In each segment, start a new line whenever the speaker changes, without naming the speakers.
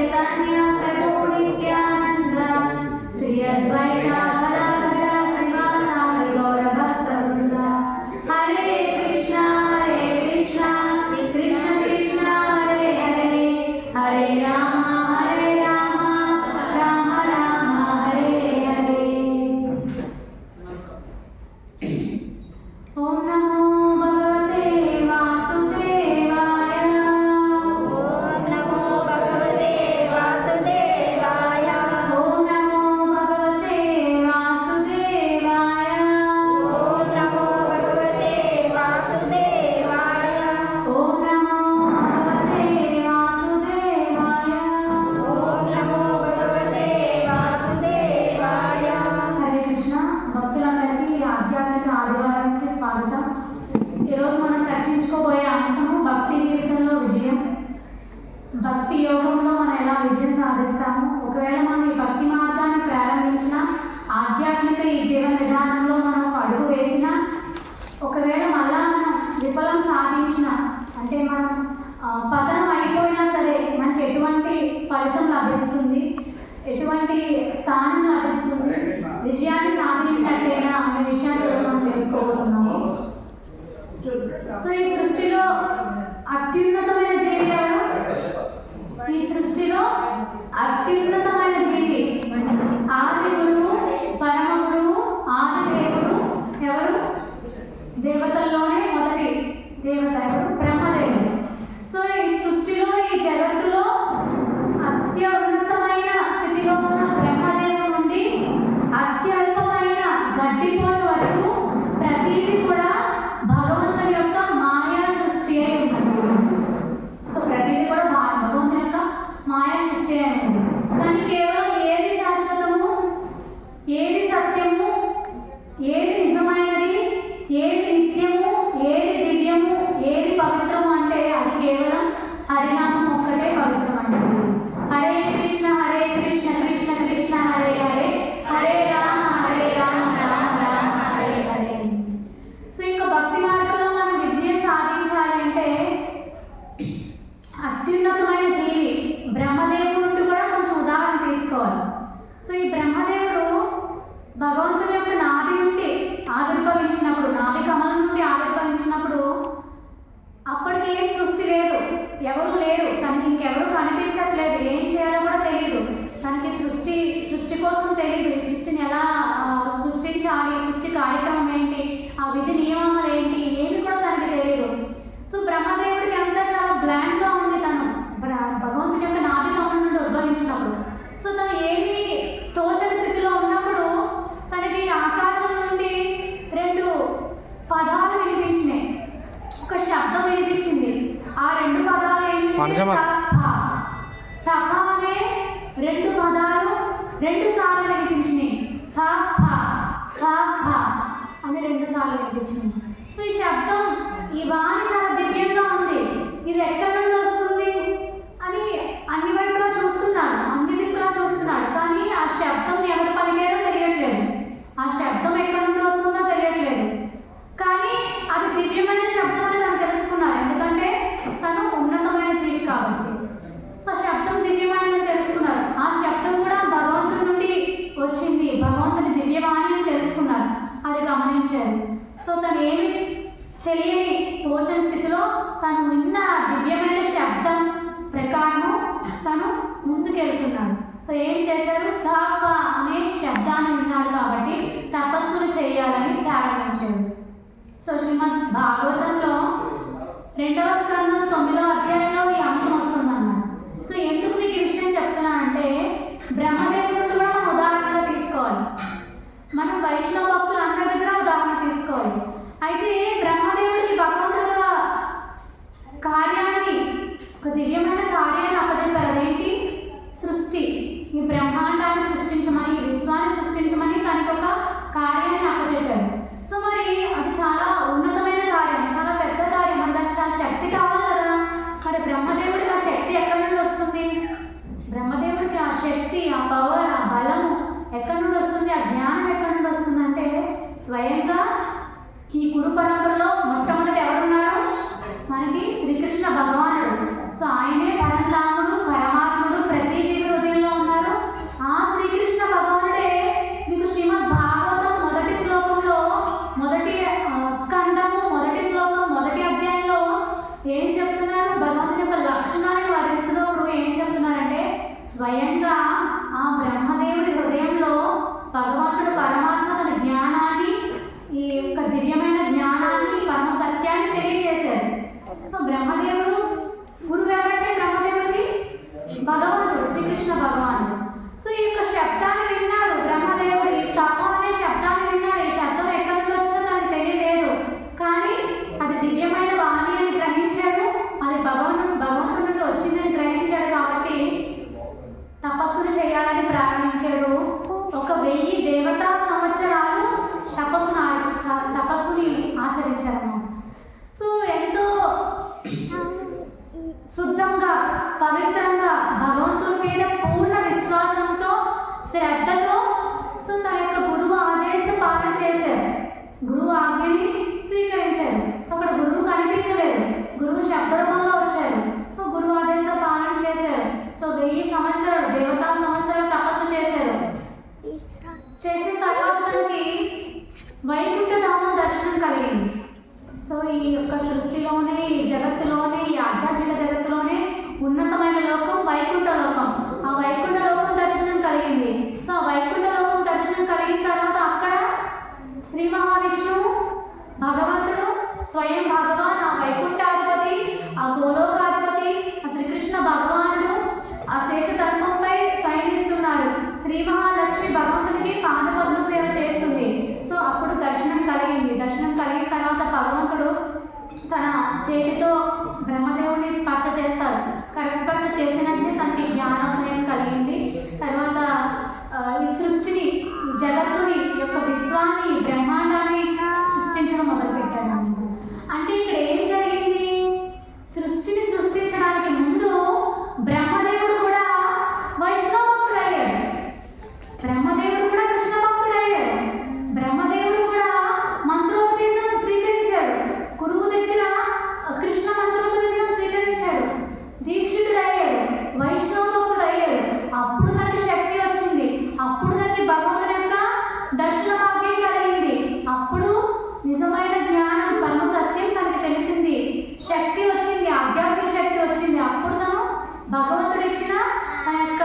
चैतन्य प्रभु नित्यानंद श्री अद्वैत गदाधर श्रीवासादि गौर भक्तवृंद। हरे कृष्ण कृष्ण कृष्ण हरे हरे, हरे राम राम राम हरे हरे। ओम नमो भगवते वासुदेवाय।
ओम नमो भगवते वासुदेवाय।
ओम नमो भगवते वासुदेवाय।
ओम नमो भगवते वासुदेवाय।
ओम नमो भगवते वासुदेवाय।
ओम नमो भगवते वासुदेवाय।
హరే కృష్ణ భక్తులందరికీ ఆధ్యాత్మిక ఆదివారానికి స్వాగతం. ఈరోజు మనం చర్చించుకోబోయే అంశము భక్తి జీవితంలో విజయం. భక్తి యోగంలో మనం ఎలా విజయం సాధిస్తాము, ఒకవేళ మనం ఈ భక్తి మార్గాన్ని ప్రారంభించిన ఆధ్యాత్మిక ఈ జీవన విధానంలో మనం ఒక అడుగు వేసిన, ఒకవేళ మళ్ళా మనం విఫలం సాధించిన, అంటే మనం పతనం అయిపోయినా సరే మనకి ఎటువంటి ఫలితం లభిస్తుంది, ఎటువంటి స్థానం లభిస్తుంది, విజయాన్ని సాధించినట్టేనా అనే విషయాన్ని ఈరోజు మనం తెలుసుకోబోతున్నాము. సో ఈ సృష్టిలో అత్యున్నతమైన జీవి ఎవరు? ఈ సృష్టిలో అత్యున్నతమైన జీవి ఆది గురువు, పరమ గురువు, ఆది దేవుడు ఎవరు? దేవతల్లోనే మొదటి దేవత ఎవరు? బ్రహ్మదేవుడు. సో ఈ సృష్టిలో ఈ జగత్తులో అత్యున్నతమైన స్థితిలో ఉన్న బ్రహ్మదేవుడు నుండి అత్యల్పమైన గడ్డిపోచ వరకు ప్రతిదీ కూడా భగవంతుని యొక్క మాయా సృష్టి అయి ఉన్నది. సో ప్రతిదీ కూడా భగవంతుని యొక్క మాయా సృష్టి అయి ఉంది. కానీ కేవలం ఏది శాశ్వతము, ఏది సత్యము, ఏది నిజమైనది, ఏది నిత్యము, ఏది దివ్యము, ఏది పవిత్రము అంటే అది కేవలం హరినామం ఒక్కటే పవిత్రం అంటే. హరే కృష్ణ కృష్ణ కృష్ణ హరే హరే, హరే రామ రామ రామ హరే హరే. సో ఇంకా భక్తి మార్గంలో మనం విజయం సాధించాలి అంటే అత్యున్నతమైన జీవి బ్రహ్మదేవుడు నుండి కూడా కొంచెం ఉదాహరణ తీసుకోవాలి. సో ఈ బ్రహ్మదేవుడు భగవంతుని యొక్క నాభి నుండి ఆవిర్భవించినప్పుడు, నాభి కమలం నుండి ఆవిర్భవించినప్పుడు అప్పటికి ఏం సృష్టి లేదు, ఎవరు లేరు, తనకి ఇంకెవరు కనిపించట్లేదు, ఏం చేయాలో కూడా తెలియదు, తనకి సృష్టి కోసం తెలియదు, ఈ సృష్టిని ఎలా సృష్టించాలి, సృష్టి కార్యక్రమం ఏంటి, ఆ విధి నియమాలు ఏంటి, ఏమి కూడా తనకి తెలియదు. సో బ్రహ్మదేవుడికి అంతా చాలా బ్లాంక్గా ఉంది. తను భగవంతుని యొక్క నాభి కమలం నుండి ఉద్భవించినప్పుడు సో తను ఏమీ తోచని స్థితిలో ఉన్నప్పుడు తనకి ఆకాశం నుండి రెండు పదాలు వినిపించినాయి, ఒక శబ్దం వినిపించింది. ఆ రెండు పదాలు ఏంటి? తప అనే రెండు పదాలు రెండు సార్లు వినిపించినాయి. అని రెండు సార్లు వినిపించినాయి. సో ఈ శబ్దం, ఈ వాణి చాలా దివ్యంగా ఉంది, ఇది ఎక్కడి నుండి వస్తుంది అని అన్ని వైపులా చూస్తున్నాడు, అన్ని దిక్కులా చూస్తున్నాడు. కానీ ఆ శబ్దం ఎవరు పలికారో తెలియట్లేదు, ఆ శబ్దం ఎక్కడి నుండి వస్తుందో తెలియట్లేదు. కానీ అది దివ్యమైన శబ్దం అని తను తెలుసుకున్నారు, ఎందుకంటే తను ఉన్నతమైన జీవి కాబట్టి. సో శబ్దం దివ్యమైనది తెలుసుకున్నారు. ఆ శబ్దం కూడా భగవంతుడి నుండి వచ్చింది, భగవంతుడి దివ్యవాణి అని తెలుసుకున్నారు, అది గమనించారు. సో తను ఏమి తెలియని తోచని స్థితిలో తను విన్న దివ్యమైన శబ్దం ప్రకారం తను ముందుకెళ్తున్నాడు. సో ఏం చేశారు? తప అనే శబ్దాన్ని విన్నాడు కాబట్టి తపస్సులు చేయాలని ప్రారంభించాడు. సో శ్రీమద్ భాగవతంలో 2వ స్కందం 9వ అధ్యాయంలో ఈ అంశం వస్తుందన్నమాట. సో ఎందుకు మీకు ఈ విషయం చెప్తున్నా అంటే బ్రహ్మదేవుడు కూడా మనం ఉదాహరణగా తీసుకోవాలి, మనం వైష్ణవ భక్తులు అందరి దగ్గర ఉదాహరణ తీసుకోవాలి. అయితే బ్రహ్మదేవుడికి భగవంతుడు కార్యాన్ని, ఒక దివ్యమైన కార్యాన్ని అప్పచెప్పారు. అదేంటి? సృష్టి, ఈ బ్రహ్మాండాన్ని సృష్టించమని, ఈ విశ్వాన్ని సృష్టించమని తనకి ఒక కార్యాన్ని అప్పచెప్పారు. సో మరి అది చాలా ఉన్నతమైన కార్యం, చాలా పెద్ద కార్యం, మనకు చాలా శక్తి కావాలి కదా. మరి బ్రహ్మదేవుడికి ఆ శక్తి శ్రద్ధతో సో తన యొక్క గురువు ఆదేశ పాలన చేశారు. గురువు ఆజ్ఞని స్వీకరించారు. సో అక్కడ గురువు కనిపించలేదు, గురువు శబ్ద రూపంలో వచ్చారు. సో గురువు ఆదేశ పాలన చేశారు. సో 1000 సంవత్సరాలు దేవతా సంవత్సరాలు తపస్సు చేశారు. చేసిన తర్వాత తనకి వైకుంఠ ధామం దర్శనం కలిగింది. సో ఈ యొక్క సృష్టిలోనే, ఈ జగత్తులోనే, ఈ ఆధ్యాత్మిక జగత్తులోనే ఉన్నతమైన లోకం వైకుంఠ లోకం. ఆ వైకుంఠ లోకం దర్శనం కలిగింది. సో ఆ వైకుంఠ లోకం దర్శనం కలిగిన తర్వాత అక్కడ శ్రీ మహావిష్ణువు భగవంతుడు స్వయం భగవాన్, ఆ వైకుంఠాధిపతి, ఆ గోలోకాధిపతి, ఆ శ్రీకృష్ణ భగవానుడు ఆ శేషతత్వంపై శయనిస్తున్నారు. శ్రీ మహాలక్ష్మి భగవంతునికి పాదపద్మ సేవ చేస్తుంది. సో అప్పుడు దర్శనం కలిగింది. దర్శనం కలిగిన తర్వాత భగవంతుడు తన చేతితో బ్రహ్మదేవుని స్పర్శ చేస్తారు. కరస్పర్శ చేసినట్టే తనకి జ్ఞానోదయం కలిగింది. తర్వాత ఈ సృష్టిని, ఈ జగత్తుని, యొక్క విశ్వాన్ని, బ్రహ్మాండాన్ని సృష్టించడం మొదలుపెట్టాడు. అంటే ఇక్కడ ఏం జరిగింది? సృష్టిని సృష్టించడానికి ముందు బ్రహ్మదేవుడు కూడా వైష్ణవ భక్తుడయ్యాడు. బ్రహ్మదేవుడు కూడా కృష్ణ భక్తుడయ్యాడు. బ్రహ్మదేవుడు కూడా మంత్రోపదేశం స్వీకరించాడు. గురువు దగ్గర కృష్ణ మంత్రోపదేశం స్వీకరించాడు. దీక్షితుడయ్యాడు, వైష్ణవ భక్తుడయ్యాడు. అప్పుడు తనకి శక్తి వచ్చింది. అప్పుడు తనకి భగవంతుని యొక్క దర్శన భాగ్యం కలిగింది. అప్పుడు నిజమైన జ్ఞానం, పరమ సత్యం తనకి తెలిసింది. శక్తి వచ్చింది, ఆధ్యాత్మిక శక్తి వచ్చింది. అప్పుడు తను భగవంతుడు ఇచ్చిన తన యొక్క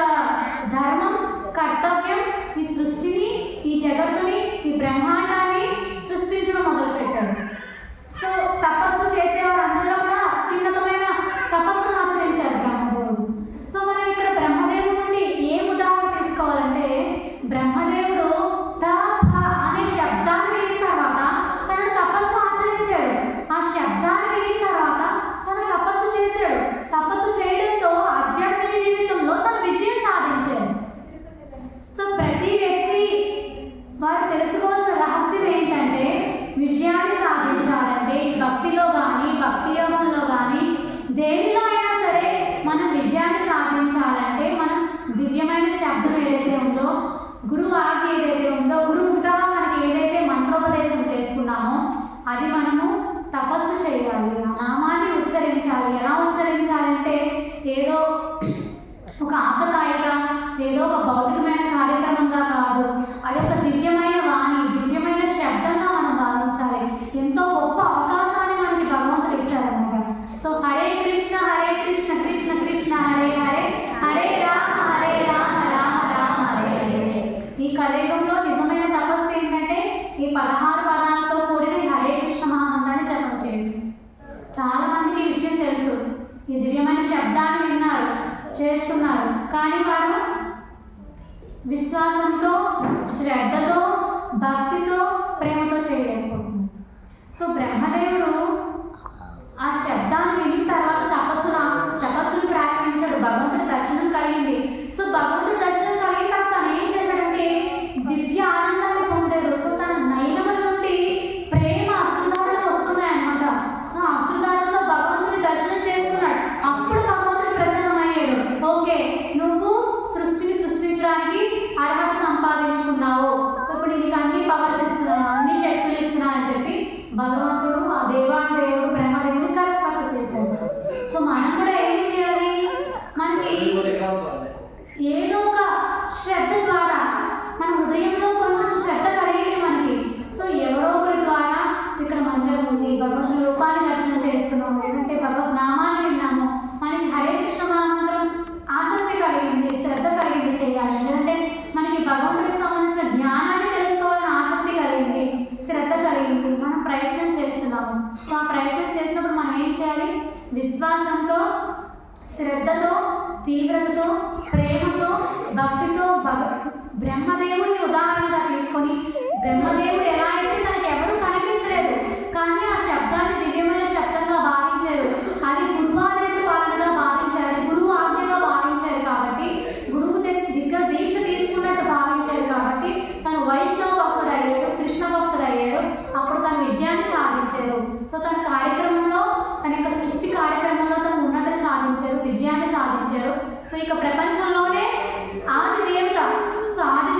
ధర్మం, కర్తవ్యం, ఈ సృష్టిని, ఈ జగత్తుని, ఈ బ్రహ్మాండాన్ని సృష్టించడం మొదలుపెట్టాడు. సో తపస్సు చేసేవారు అందరూ కూడా అత్యున్నతమైన తపస్సును ఆచరించారు బ్రహ్మదేవుడు. సో మనం ఇక్కడ బ్రహ్మదేవుడి నుండి ఏ ఉదాహరణ తీసుకోవాలంటే, బ్రహ్మదేవుడు తప అనే శబ్దాన్ని విని తర్వాత తన తపస్సు ఆచరించాడు. ఆ శబ్దాన్ని విని తర్వాత తన తపస్సు చేశాడు. తపస్సు చేయడంతో ఆధ్యాత్మిక జీవితంలో తన విజయం సాధించాడు. సో ప్రతి వ్యక్తి వారు తెలుసుకోవాల్సిన రహస్యం ఏంటంటే, విజయాన్ని సాధించాలంటే ఈ భక్తిలో కానీ, భక్తి యోగంలో కానీ, దేనిలో అయినా సరే మనం విజయాన్ని సాధించాలంటే మనం దివ్యమైన శబ్దం ఏదైతే ఉందో, గురువు ఆజ్ఞ ఏదైతే ఉందో, గురువుగా మనకి ఏదైతే మంత్రోపదేశం చేసుకున్నామో అది మనము తపస్సు చేయాలి. ఆ నామాన్ని ఉచ్చరించాలి. ఎలా ఉచ్చరించాలంటే ఏదో ఒక ఆకతాయిగా, ఏదో ఒక భౌతికమైన కార్యక్రమంగా కాదు. అది ఒక దివ్యమైన వాణి, దివ్యమైన శబ్దంగా మనం భావించాలి. ఎంతో గొప్ప అవకాశాన్ని మనకి భగవంతుడు ఇచ్చారన్నమాట. సో హరే కృష్ణ కృష్ణ కృష్ణ హరే హరే, హరే రామ రామ రామ హరే హరే. ఈ కలియుగంలో నిజమైన తపస్సు ఏంటంటే ఈ 16 పదాలతో కూడిన ఈ హరే కృష్ణ మహామంత్రాన్ని జపం చేయండి. చాలా మందికి ఈ విషయం తెలుసు, ఈ దివ్యమైన శబ్దాన్ని విన్నారు, చేస్తున్నారు, కానీ వారు విశ్వాసంతో, శ్రద్ధతో, భక్తితో, ప్రేమతో చేయలేకపోతున్నారు. సో బ్రహ్మదేవుడు ఆ శబ్దాన్ని విని తర్వాత తపస్సును ప్రారంభించాడు. భగవంతుడి దర్శనం కలిగింది. సో భగవంతుడి దర్శనం కలిగిన తర్వాత తను ఏం చేశాడంటే దివ్య ఆనందాన్ని పొందారు. సో తన నయనముల నుండి ప్రేమ అశ్రుధారలు వస్తున్నాయి అన్నమాట. సో అశ్రుధారలతో భగవంతుడి దర్శనం చేసుకున్నాడు. అప్పుడు భగవంతుడు ప్రసన్నమయ్యాడు. ఓకే, నువ్వు సృష్టిని సృష్టించడానికి అర్హత సంపాదించుకున్నావు. సో ఇప్పుడు నీకు అన్ని పవర్స్ ఇస్తున్నాను, అన్ని శక్తులు ఇస్తున్నాను అని చెప్పి భగవంతుడు ఆ దేవాదేవుడు బ్రహ్మదేవుడు కరస్పర్శ చేశాడు. సో మనం కూడా ఏం చేయాలి? మనకి ఏదో ఒక శ్రద్ధ ద్వారా మన హృదయంలో కొంచెం శ్రద్ధ కలిగింది మనకి. సో ఎవరో ఒకరి ద్వారా ఇక్కడ మందిరం ఉంది, భగవంతుని రూపాన్ని దర్శనం చేస్తున్నాము, లేదంటే భగవద్ నామాన్ని విన్నాము, మనకి హరే కృష్ణ మహామంత్రం ఆసక్తి కలిగింది, శ్రద్ధ కలిగింది చేయాలి. ఎందుకంటే మనకి భగవంతుడికి సంబంధించిన జ్ఞానాన్ని తెలుసుకోవాలని ఆసక్తి కలిగింది, శ్రద్ధ కలిగింది, మనం ప్రయత్నం చేస్తున్నాము. సో ఆ ప్రయత్నం చేసినప్పుడు మనం ఏం చేయాలి? విశ్వాసంతో, శ్రద్ధతో, తీవ్రతతో, ప్రేమతో, భక్తితో బ్రహ్మదేవుడిని ఉదాహరణగా తీసుకొని, బ్రహ్మదేవుడు ఎలా అయితే తనకి ఎవరు కనిపించలేదు కానీ ఆ శబ్దాన్ని దివ్యమైన శబ్దంగా భావించారు, అది గురువాదేశ పాలనగా భావించారు, అది గురువు ఆజ్ఞగా భావించారు. కాబట్టి గురువు దగ్గర దీక్ష తీసుకున్నట్టు భావించారు. కాబట్టి తను వైష్ణవ భక్తుడు అయ్యాడు, కృష్ణ భక్తుడు అయ్యాడు. అప్పుడు తను విజయాన్ని సాధించారు. సో తన కార్యక్రమంలో, తన యొక్క సృష్టి కార్యక్రమంలో తను ఉన్నతిని సాధించారు, విజయాన్ని సాధించారు. సో ఇక ప్రపంచంలోనే ఆది దేవత, సో ఆది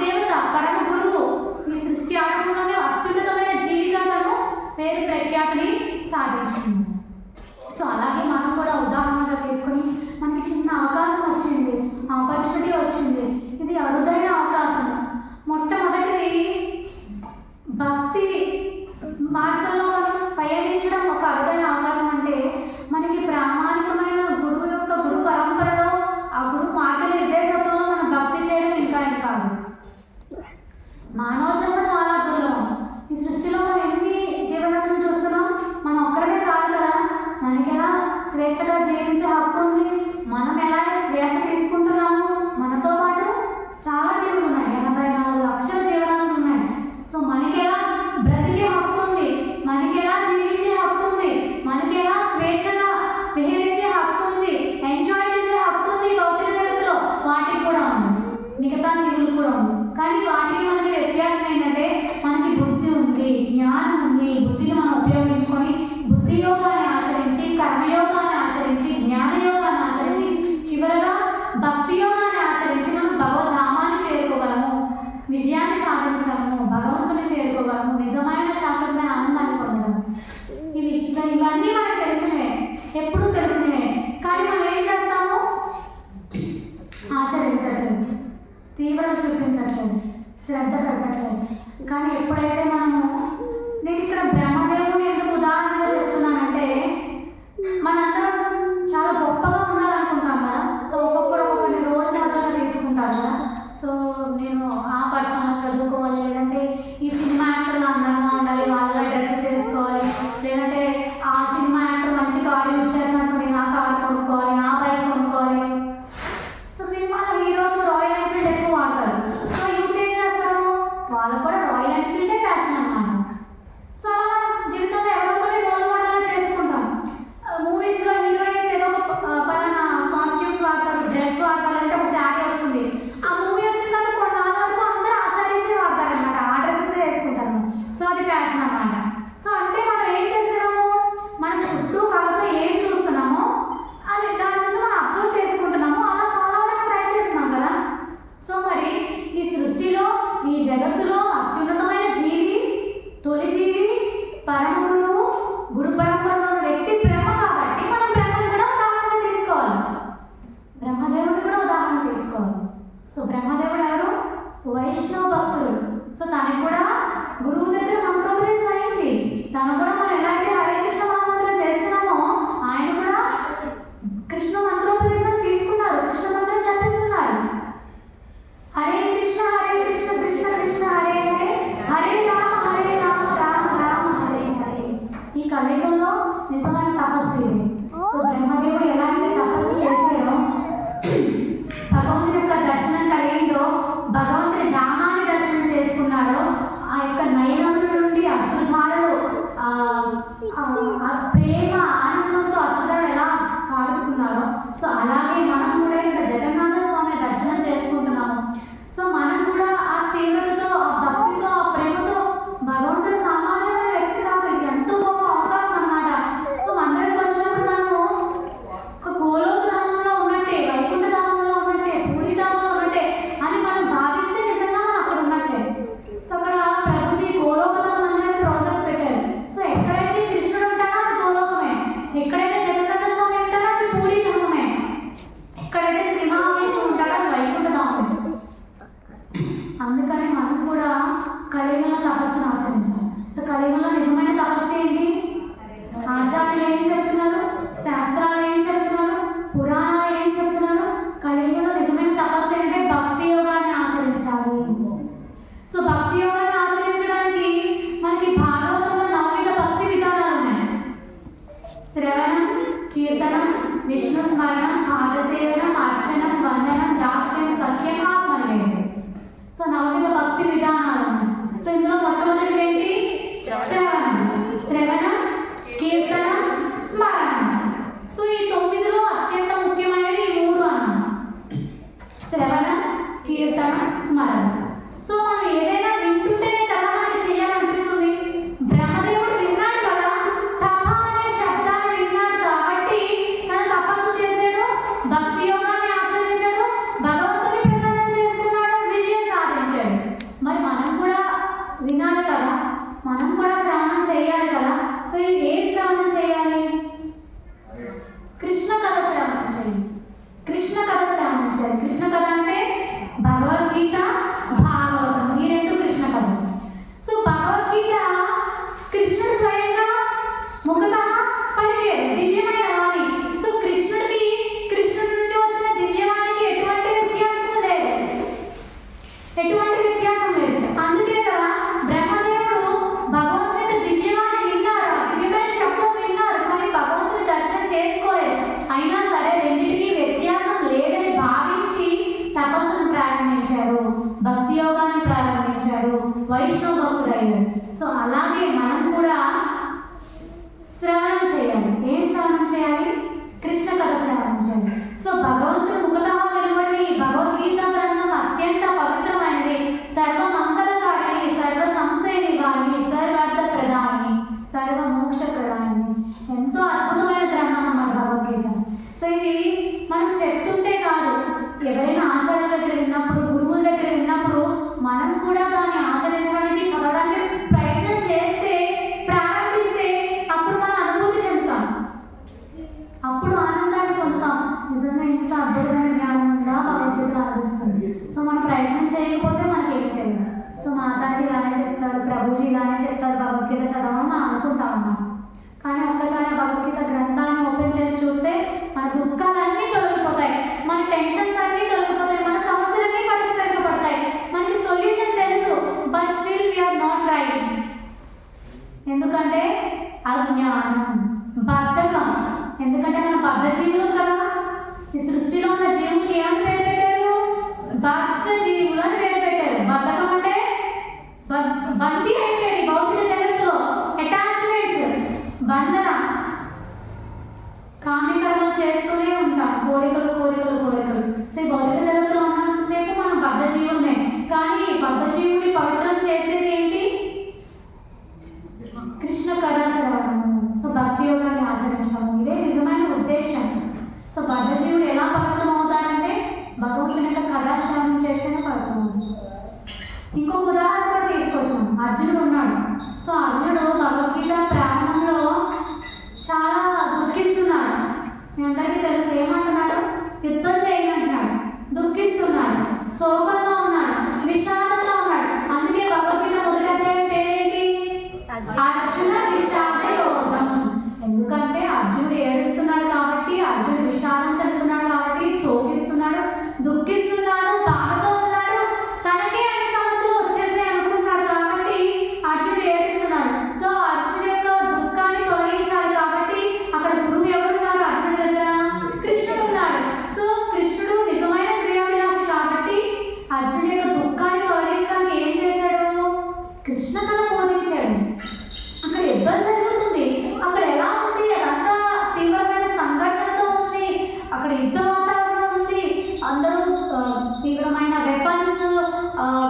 భక్తి యోగాన్ని ఆచరించి మనం భగవద్ధామాన్ని చేరుకోగలము, విజయాన్ని సాధించగలము, భగవంతుని చేరుకోగలము, నిజమైన శాశ్వతమైన ఆనందాన్ని పొందగలము. ఇవన్నీ మనకు తెలిసినవే, ఎప్పుడూ తెలిసినవే. కానీ మనం ఏం చేస్తాము? ఆచరించట్లేదు, తీవ్రత చూపించట్లేదు, శ్రద్ధ పెట్టట్లేదు. కానీ ఎప్పుడైతే మనము, నేను ఇక్కడ బ్రహ్మదేవుని ఎందుకు ఉదాహరణగా చెప్తున్నానంటే, మనందరం చాలా గొప్పగా ఉండాలనుకుంటాం కదా. సో ఒక్కొక్కరు ఒక్కొక్కరిని రోల్ మోడల్గా తీసుకుంటారు కదా. సో నేను ఆ పర్సన్లో చదువుకోవాలి, లేదంటే ఈ సినిమా యాక్టర్లు అందంగా ఉండాలి, వాళ్ళ డ్రెస్సెస్ వేసుకోవాలి, లేదంటే ఆ సినిమా యాక్టర్ మంచి కార్ యూజ్ చేసినప్పుడు నేను ఆ కార్ కొనుక్కోవాలి, ఆ బైక్ కొనుక్కోవాలి. సో సినిమాలో హీరోస్ రాయల్ ఎన్ఫీల్డ్ ఎక్కువ వాడతారు. సో యూత్ ఏం చేస్తారు? వాళ్ళు కూడా రాయల్ ఎన్ఫీల్డే ఫ్యాషన్ అన్నమాట. సో అలా జీవితంలో ఎవరో ఒకరిని రోల్ మోడల్గా చేసుకుంటాం. మూవీస్లో హీరోయిన్స్ ఏదో పలానా కాస్ట్యూమ్స్ వాడతారు, డ్రెస్ వాడతారు, అంటే ఒక శారీ వస్తుంది. ఆ మూవీ వచ్చిన తర్వాత కొన్నాళ్ళ వరకు అందరూ ఆ శారీసే వాడతారనమాట, ఆ డ్రెస్సెస్ వేసుకుంటారు. సో అది ఫ్యాషన్ అన్నమాట. సో అంటే మనం ఏం చేస్తున్నాము? మన చుట్టూ కళ్ళతో ఏం చూస్తున్నామో అది దాని నుంచి మనం అబ్జర్వ్ చేసుకుంటున్నాము, అలా ఫాలో అవ్వడానికి ట్రై చేస్తున్నాం కదా. సో మరి ఈ సృష్టిలో, ఈ జగత్తులో అత్యున్నతమైన జీవి, తొలి జీవి, పరమ గురువు, గురు పరంపరలో ఉన్న వ్యక్తి బ్రహ్మ. కాబట్టి మనం బ్రహ్మను కూడా ఉదాహరణగా తీసుకోవాలి, బ్రహ్మదేవుడు కూడా ఉదాహరణ తీసుకోవాలి. సో బ్రహ్మదేవుడు ఎవరు? వైష్ణవ భక్తుడు. సో తనకు కూడా గురువు దగ్గర మంత్రోపదేశం అయింది. తను కూడా మనం ఎలాంటి హరే కృష్ణ మహామంత్రం చేస్తున్నామో ఆయన కూడా కృష్ణ మంత్రోపదేశం తీసుకున్నారు, కృష్ణ మంత్రం చెప్పిస్తున్నారు. హరే కృష్ణ కృష్ణ కృష్ణ హరే హరే, హరే రామ రామ రామ హరే హరే. ఈ కలియుగంలో నిజమైన తపస్సు ఇది. సో బ్రహ్మదేవుడు ఎలాంటి తపస్సు చేశారో, భగవంతుని యొక్క దర్శనం కలిగిందో, భగవంతుని ధామాన్ని దర్శనం చేసుకున్నాడో, ఆ యొక్క నైరంధ్రుల నుండి అశ్రుధారలు, ప్రేమ ఆనందంతో అశ్రుధారలు ఎలా కాడుచుకున్నారో, సో అలాగే మనం కూడా ఇక్కడ జగన్నాథ స్వామి దర్శనం చేసుకుంటున్నాము. సో మనం కూడా ఆ తీవ్రతతో, ఆ భక్తితో, ఆ ప్రేమతో, భగవంతుడు సామాన్యమైన వ్యక్తి కాదు, ఇది ఎంతో గొప్ప అవకాశం అన్నమాట. సో అందరికి వచ్చినప్పుడు మనము ఒక గోలోక ధామంలో ఉన్నట్టే, వైకుంఠ ధామంలో ఉన్నట్టే, పూరి ధామంలో ఉన్నట్టే అని మనం భావిస్తే నిజంగా మనం అక్కడ ఉన్నట్టే. సో అక్కడ ప్రభుజీ గోలోక ధామం అనేది ప్రాజెక్ట్ పెట్టారు. సో ఎక్కడైతే కృష్ణుడు ఉంటాడో అది గోలోకమే, ఎక్కడైతే జగన్నాథ స్వామి ఉంటాడో అది పూరి ధామమే, ఎక్కడైతే శ్రీ మహావిష్ణువు ఉంటాడో అది వైకుంఠ ధామమే. అందుకని మనం కూడా కలియుగంలో తపస్సును ఆచరించాలి. సో కలియుగంలో నిజమైన తపస్సు ఏంటి? ఆచార్యులు ఏం చెప్తున్నారు, శాస్త్రాలు ఏం చెప్తున్నారు, పురాణాలు ఏం చెప్తున్నారు? కలియుగంలో నిజమైన తపస్సు ఏంటంటే భక్తి యోగాన్ని ఆచరించాలి. సో భక్తి యోగాన్ని ఆచరించడానికి మనకి భాగవతంలో 9 భక్తి విధానాలు ఉన్నాయి. శ్రవణం, కీర్తనం, విష్ణు స్మరణం, పాదసేవనం, అర్చనం, వందనం, దాస్యం, సఖ్యం, ఆత్మనివేదం. సో 9 భక్తి విధానాలు ఉన్నాయి. సో ఇందులో మొట్టమొదటిది ఏంటి? శ్రవణం. శ్రవణం, కీర్తనం, స్మరణం. సో ఈ 9లో అత్యంత ముఖ్యమైనవి ఈ 3 అన్నమాట. శ్రవణం, కీర్తనం, స్మరణం. సో మనం ఏదైనా వింటుంటేనే కదా మనకి చేయాలనిపిస్తుంది. బ్రహ్మదేవుడు విన్నాడు కదా, తప అనే శబ్దాన్ని విన్నాడు కాబట్టి తను తపస్సు చేశాడు, భక్తి యోగాన్ని ఆచరించాడు, భగవంతుని ప్రసన్నం చేసుకున్నాడు, విజయం సాధించాడు. మరి మనం కూడా వినాలి కదా, మనం కూడా శ్రవణం చేయాలి కదా. సో ఇది ఏం శ్రవణం చేయాలి? కృష్ణ కథ శ్రవణం చేయాలి, కృష్ణ కథ శ్రవణం చేయాలి. కృష్ణ కథ అంటే భగవద్గీత, భాగవతం, ఈ 2 ఎవరైనా ఆచార్యుల దగ్గర విన్నప్పుడు, గురువుల దగ్గర విన్నప్పుడు మనం కూడా దాన్ని ఆచరించడానికి, చదవడానికి ప్రయత్నం చేస్తే, ప్రారంభిస్తే అప్పుడు మనం అనుభూతి చెందుతాం, అప్పుడు ఆనందాన్ని పొందుతాం. నిజంగా ఇంత అద్భుతమైన జ్ఞానం ఉందా భగవద్గీత అనిపిస్తుంది. సో మనం ప్రయత్నం చేయకపోతే మనకి ఏం తెలియదు. సో మాతాజీ ఇలానే చెప్తారు, ప్రభుజీ ఇలానే చెప్తారు, భగవద్గీత చదవడం మనం అనుకుంటా ఉన్నాం. కానీ ఒక్కసారి భగవద్గీత గ్రంథాన్ని ఓపెన్ చేసి చూస్తే మన దుఃఖాలన్నీ తొలగిపోతాయి, మన టెన్షన్స్ అన్నీ తొలగిపోతాయి, మన సమస్యలన్నీ పరిష్కరించబడతాయి. మనకి సొల్యూషన్ తెలుసు, but still we're not right. ఎందుకంటే అజ్ఞానం, బద్ధకం. ఎందుకంటే మన బద్ధ జీవులు కదా. ఈ సృష్టిలో ఉన్న జీవులకి ఏమని పేరు పెట్టారు? బద్ధ జీవులు అని పేరు పెట్టారు. బద్ధకం అంటే బందీ అయిపోయింది భౌతిక జగత్తులో, అటాచ్మెంట్స్, బంధన, కామ్యకర్మలు చేసుకునే ఉంటాం, కోరికలు కోరికలు కోరికలు. సో ఈ భౌతిక జగత్తులో ఉన్నంతసేపు మనం బద్ధ జీవులమే. కానీ బద్ధ జీవుని పవిత్రం చేసేది ఏంటి? కృష్ణ కథా శ్రవణము. సో భక్తి యోగాన్ని ఆచరించడం, ఇదే నిజమైన ఉద్దేశం. సో బద్ధ జీవుడు ఎలా పవిత్రం అవుతాడంటే భగవంతుని యొక్క కథాశ్రవణం చేస్తేనే పవిత్రం అవుతాడు. ఇంకొక ఉదాహరణ కూడా తీసుకొచ్చాం. అర్జునుడు ఉన్నాడు. సో అర్జునుడు భగవద్గీత ప్రారంభంలో చాలా దుఃఖిస్తున్నాడు. మీ అందరికీ తెలుసు, ఏమంటున్నాడు? యుద్ధం చేయమంటున్నాడు, దుఃఖిస్తున్నాడు, శోకంలో ఉన్నాడు, విషాదంలో ఉన్నాడు. అందుకే భగవద్గీత మొదటి అధ్యాయం పేరేంటి? అర్జున విషాద యోగం. ఎందుకంటే అర్జునుడు ఏడుస్తున్నాడు కాబట్టి, అర్జునుడు విషాదం చెందుతున్నాడు కాబట్టి, శోకిస్తున్నాడు, దుఃఖిస్తున్నాడు, బాధతో ఉన్నాడు, తనకే అన్ని సమస్యలు వచ్చేసాయి అనుకుంటున్నాడు కాబట్టి అర్జునుడు ఏడుస్తున్నాడు. సో అర్జునుడు యొక్క దుఃఖాన్ని తొలగించాలి కాబట్టి అక్కడ గురువు ఎవరున్నారు? అర్జునుడి దగ్గర కృష్ణుడు ఉన్నాడు. సో కృష్ణుడు నిజమైన శ్రేయోభిలాషి కాబట్టి అర్జునుడి యొక్క దుఃఖాన్ని తొలగించడానికి ఏం చేశాడు? కృష్ణ కథ బోధించాడు. అక్కడ యుద్ధం జరుగుతుంది, అక్కడ ఎలా ఉంది? అదంతా తీవ్రమైన సంఘర్షణతో ఉంది, అక్కడ యుద్ధ వాతావరణం ఉంది, అందరూ తీవ్రమైన వెపన్స్,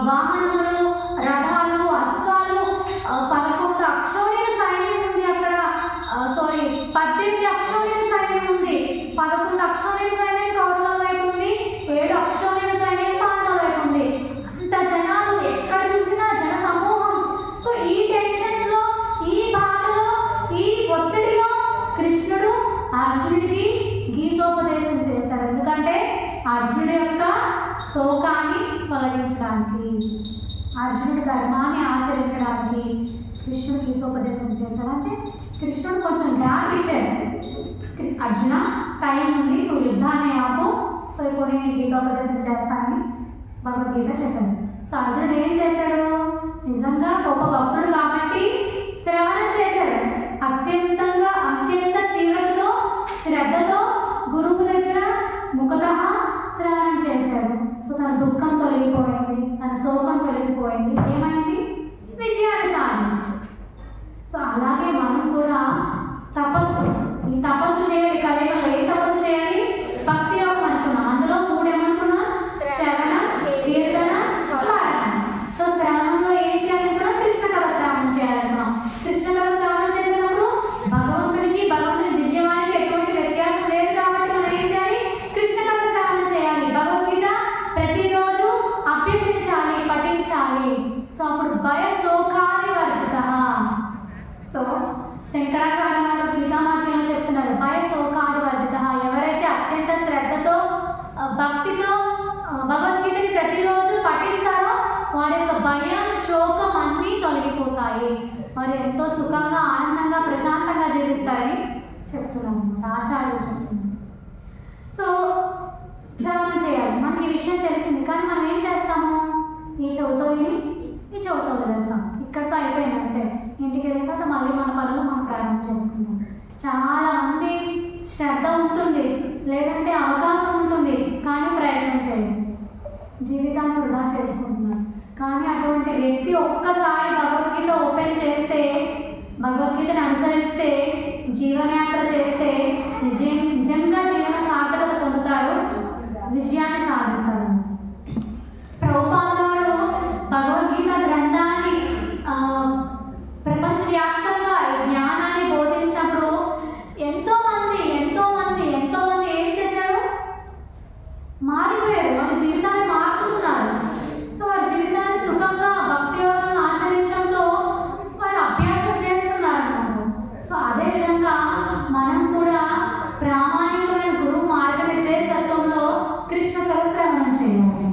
వాహనములు, రథాలు, అశ్వాలు, 11 అక్షౌహిక సైన్యం ఉంది అక్కడ. 18 అక్షౌహిక సైన్యం ఉంది. 11 అక్షౌహిక సైన్యం కౌరవుల వైపు ఉంది, 7 అక్షౌహిక సైన్యం పాండవుల వైపు ఉంది. అంత జనాలు, ఎక్కడ చూసినా జన సమూహం. సో ఈ టెన్షన్స్ లో, ఈ బాధలో, ఈ ఒత్తిడిలో కృష్ణుడు అర్జునుడికి గీతోపదేశం చేశాడు. ఎందుకంటే అర్జునుడి యొక్క శోకాన్ని తొలగించడానికి, అర్జునుడి ధర్మాన్ని ఆచరించడానికి కృష్ణుడు గీతోపదేశం చేశాడు. అంటే కృష్ణుడు కొంచెం గ్యాప్ ఇచ్చాడు. అర్జున, టైం ఉంది, నువ్వు యుద్ధాన్ని ఆపు, సో ఇప్పుడు నేను గీతోపదేశం చేస్తానని భగవద్గీత చెప్పాడు. సో అర్జునుడు ఏం చేశాడు? నిజంగా గొప్ప భక్తుడు కాబట్టి శ్రవణం చేశాడు. అత్యంత తీవ్రతతో, శ్రద్ధతో గురువు దగ్గర ముఖతః శ్రవణం చేశాడు. సో తన దుఃఖం తొలగిపోయింది, తన శోకం తొలగిపోయింది, ఏమైంది? విజయాన్ని సాధించాడు. సో అలాగే మనం కూడా తపస్సు, ఈ తపస్సు చేయాలి. కలియుగంలో ఏ తపస్సు చేయాలి? భక్తి యోగం అనుకున్నాం. అందులో 3 ఏమనుకున్నాం? శ్రవణ, కీర్తన, స్మరణ. సో శ్రవణంలో ఏం చేయాలనుకున్నాం? కృష్ణ కథ శ్రవణం చేయాలనుకున్నాం. కృష్ణ కథ శ్రవణం చేసినప్పుడు భగవంతుని దివ్యవానికి ఎటువంటి వ్యత్యాసం లేదు కాబట్టి మనం ఏం చేయాలి? కృష్ణ కథ శ్రవణం చేయాలి. భగవద్గీత ప్రతిరోజు అభ్యసించాలి, పఠించాలి. సో అప్పుడు భయ శోకాది వర్జిత. సో శంకరాచార్య గారు గీతామాత్యంలో చెప్తున్నారు, భయ శోకాది వర్జిత. ఎవరైతే అత్యంత శ్రద్ధతో, భక్తితో భగవద్గీతని ప్రతిరోజు పఠిస్తారో వారి యొక్క భయం, శోకం అన్నీ తొలగిపోతాయి. వారు ఎంతో సుఖంగా, ఆనందంగా, ప్రశాంతంగా జీవిస్తారని చెప్తున్నాను, ఆచార్యులు చెప్తున్నారు. సో శ్రవణం చేయాలి. మనకి ఈ విషయం తెలిసింది, కానీ మనం ఏం చేస్తాము? ఈ చెవుతో విని ఈ చెవుతో వదిలేస్తాం, ఇక్కడితో అయిపోయింది అంతే. ఇంటికి వెళ్ళిన తర్వాత మళ్ళీ మన పనులు మనం ప్రారంభం చేసుకుంటాం. చాలా మంది శ్రద్ధ ఉంటుంది, లేదంటే అవకాశం ఉంటుంది, కానీ ప్రయత్నం చేయండి, జీవితాన్ని వృధా చేసుకుంటున్నారు. కానీ అటువంటి వ్యక్తి ఒక్కసారి భగవద్గీత ఓపెన్ చేస్తే, భగవద్గీతను అనుసరిస్తే, జీవనయాత్ర చేస్తే నిజంగా జీవన సార్థకత పొందుతారు, విజయాన్ని సాధిస్తారు. ప్రభుపాద గారు భగవద్గీత గ్రంథాన్ని ప్రపంచవ్యాప్తంగా జ్ఞానాన్ని బోధించినప్పుడు ఎంతో మంది ఏం చేశారు? మారిపోయారు. మారిపోయారు, వాళ్ళ జీవితాన్ని మార్చుకున్నారు. సో వారి జీవితాన్ని సుఖంగా భక్తి యోగాలను ఆచరించడంలో వారు అభ్యాసం చేస్తున్నారు అన్నమాట. సో అదేవిధంగా మనం కూడా ప్రామాణికమైన గురువు మార్గనిర్దేశత్వంలో కృష్ణ కథ శ్రవణం చేయాలి.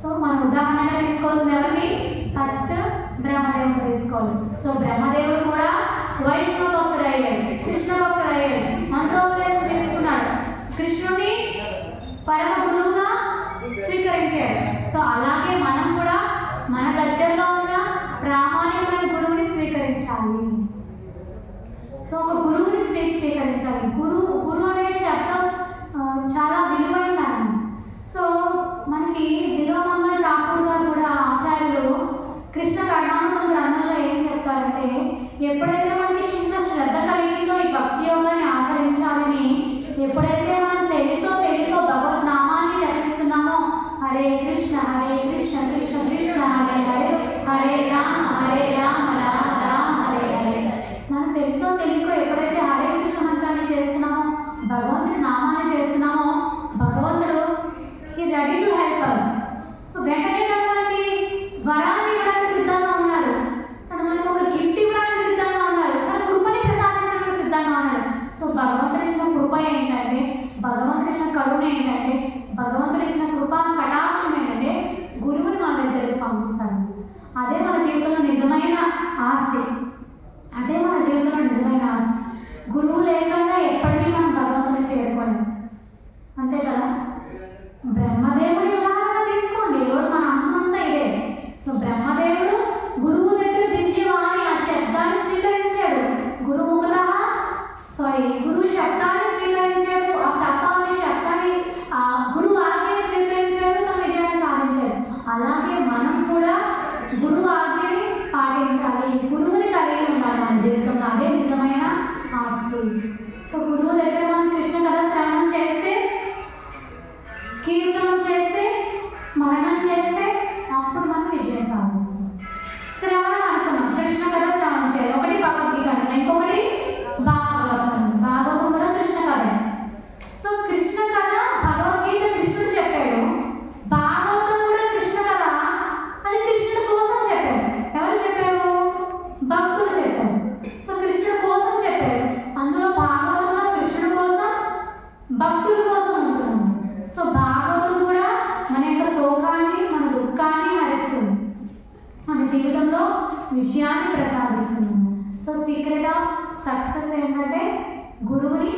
సో మనం ఉదాహరణగా తీసుకోవాల్సిన ఎవరిని? ఫస్ట్ బ్రహ్మదేవుడు తీసుకోవాలి. సో బ్రహ్మదేవుడు కూడా వైష్ణవ భక్తుడు అయ్యాడు, కృష్ణ భక్తుడు అయ్యాడు, మంత్రోపదేశం తీసుకున్నాడు, కృష్ణుని పరమ గురువుగా స్వీకరించాడు. సో అలాగే మనం కూడా మన దగ్గరలో ఉన్న ప్రామాణికమైన గురువుని స్వీకరించాలి. సో ఒక గురువుని స్వీకరించాలి. గురువు అనే శబ్దం చాలా విలువైనది. సో మనకి విలువమంగళ ఠాకూర్ గారు కూడా ఆచార్యులు కృష్ణ కర్ణామృతం గ్రంథంలో ఏం చెప్తారంటే, ఎప్పుడైతే మనకి చిన్న శ్రద్ధ కలిగిందో ఈ భక్తి యోగాన్ని ఆచరించాలని, ఎప్పుడైతే మనం తెలుసో తెలియదో భగవద్ నామాన్ని జపిస్తున్నామో, హరే కృష్ణ కృష్ణ కృష్ణ హరే హరే, హరే రామ రామ రామ హరే హరే, మనం తెలుసో తెలియకో ఎప్పుడైతే హరే కృష్ణ మంత్రాన్ని చేస్తున్నామో, భగవంతుడి నామాన్ని చేస్తున్నామో, భగవంతుడు ఈ ready to help us. So వెంటనే మనకి వరాన్ని ఇవ్వడానికి సిద్ధంగా ఉన్నారు, మనకు ఒక గిఫ్ట్ ఇవ్వడానికి సిద్ధంగా ఉన్నారు, తన కృపని ప్రసాదించడానికి సిద్ధంగా ఉన్నారు. సో భగవంతుడు ఇచ్చిన కృప ఏంటంటే, భగవంతుడు ఇచ్చిన కరుణ ఏంటంటే, భగవంతుడు ఇచ్చిన కృపా కటాక్షం ఏంటంటే గురువుని మన దగ్గరికి పంపిస్తాడు. అదే మన జీవితంలో నిజమైన ఆస్తి, అదే మన జీవితంలో నిజమైన ఆస్తి. గురువు లేకుండా ఎప్పటికీ మనం భగవంతుని చేరుకోలేం, అంతే కదా. బ్రహ్మదేవుడు ఉదాహరణ తీసుకోండి, ఈరోజు మన అంశం అంతా ఇదే. సో బ్రహ్మదేవుడు గురువు దగ్గర దివ్యవాణి ఆ శబ్దాన్ని స్వీకరించాడు, గురువు శబ్దాన్ని స్వీకరించాడు, ఆ తత్వాన్ని శబ్దాన్ని గురువు ఆజ్ఞని స్వీకరించాడు, తన విజయాన్ని సాధించాడు. అలాగే మనం కూడా గురువు ఆజ్ఞని పాటించాలి, గురువుని కలిగి ఉండాలి మన జీవితంలో, అదే నిజమైన ఆస్తి. సో గురువు దగ్గర మనం కృష్ణ కథ శ్రవణం చేస్తే, కీర్తనం చేస్తే, స్మరణం చేస్తే అప్పుడు మనం విజయం సాధిస్తాం. శ్రవణం అనుకున్నాం, కృష్ణ కథ శ్రవణం చేయాలి. ఒకటి భగవద్గీత, ఇంకొకటి భాగవతం కూడా కృష్ణ కథ. సో కృష్ణ కథ, భగవద్గీత కృష్ణుడు చెప్పాడు, భాగవతం కూడా కృష్ణ కథ, అది కృష్ణుడు కోసం చెప్పాడు. ఎవరు చెప్పారు? భక్తులు చెప్పారు. సో కృష్ణుడు కోసం చెప్పారు, అందులో భాగవతంలో కృష్ణుడు కోసం, భక్తుల కోసం ఉంటున్నాము. సో భాగవతం కూడా మన యొక్క శోకాన్ని, మన దుఃఖాన్ని హరిస్తుంది, మన జీవితంలో విజయాన్ని ప్రసాదిస్తున్నాము. సో సీక్రెట్ ఆఫ్ సక్సెస్ ఏంటంటే గురువుని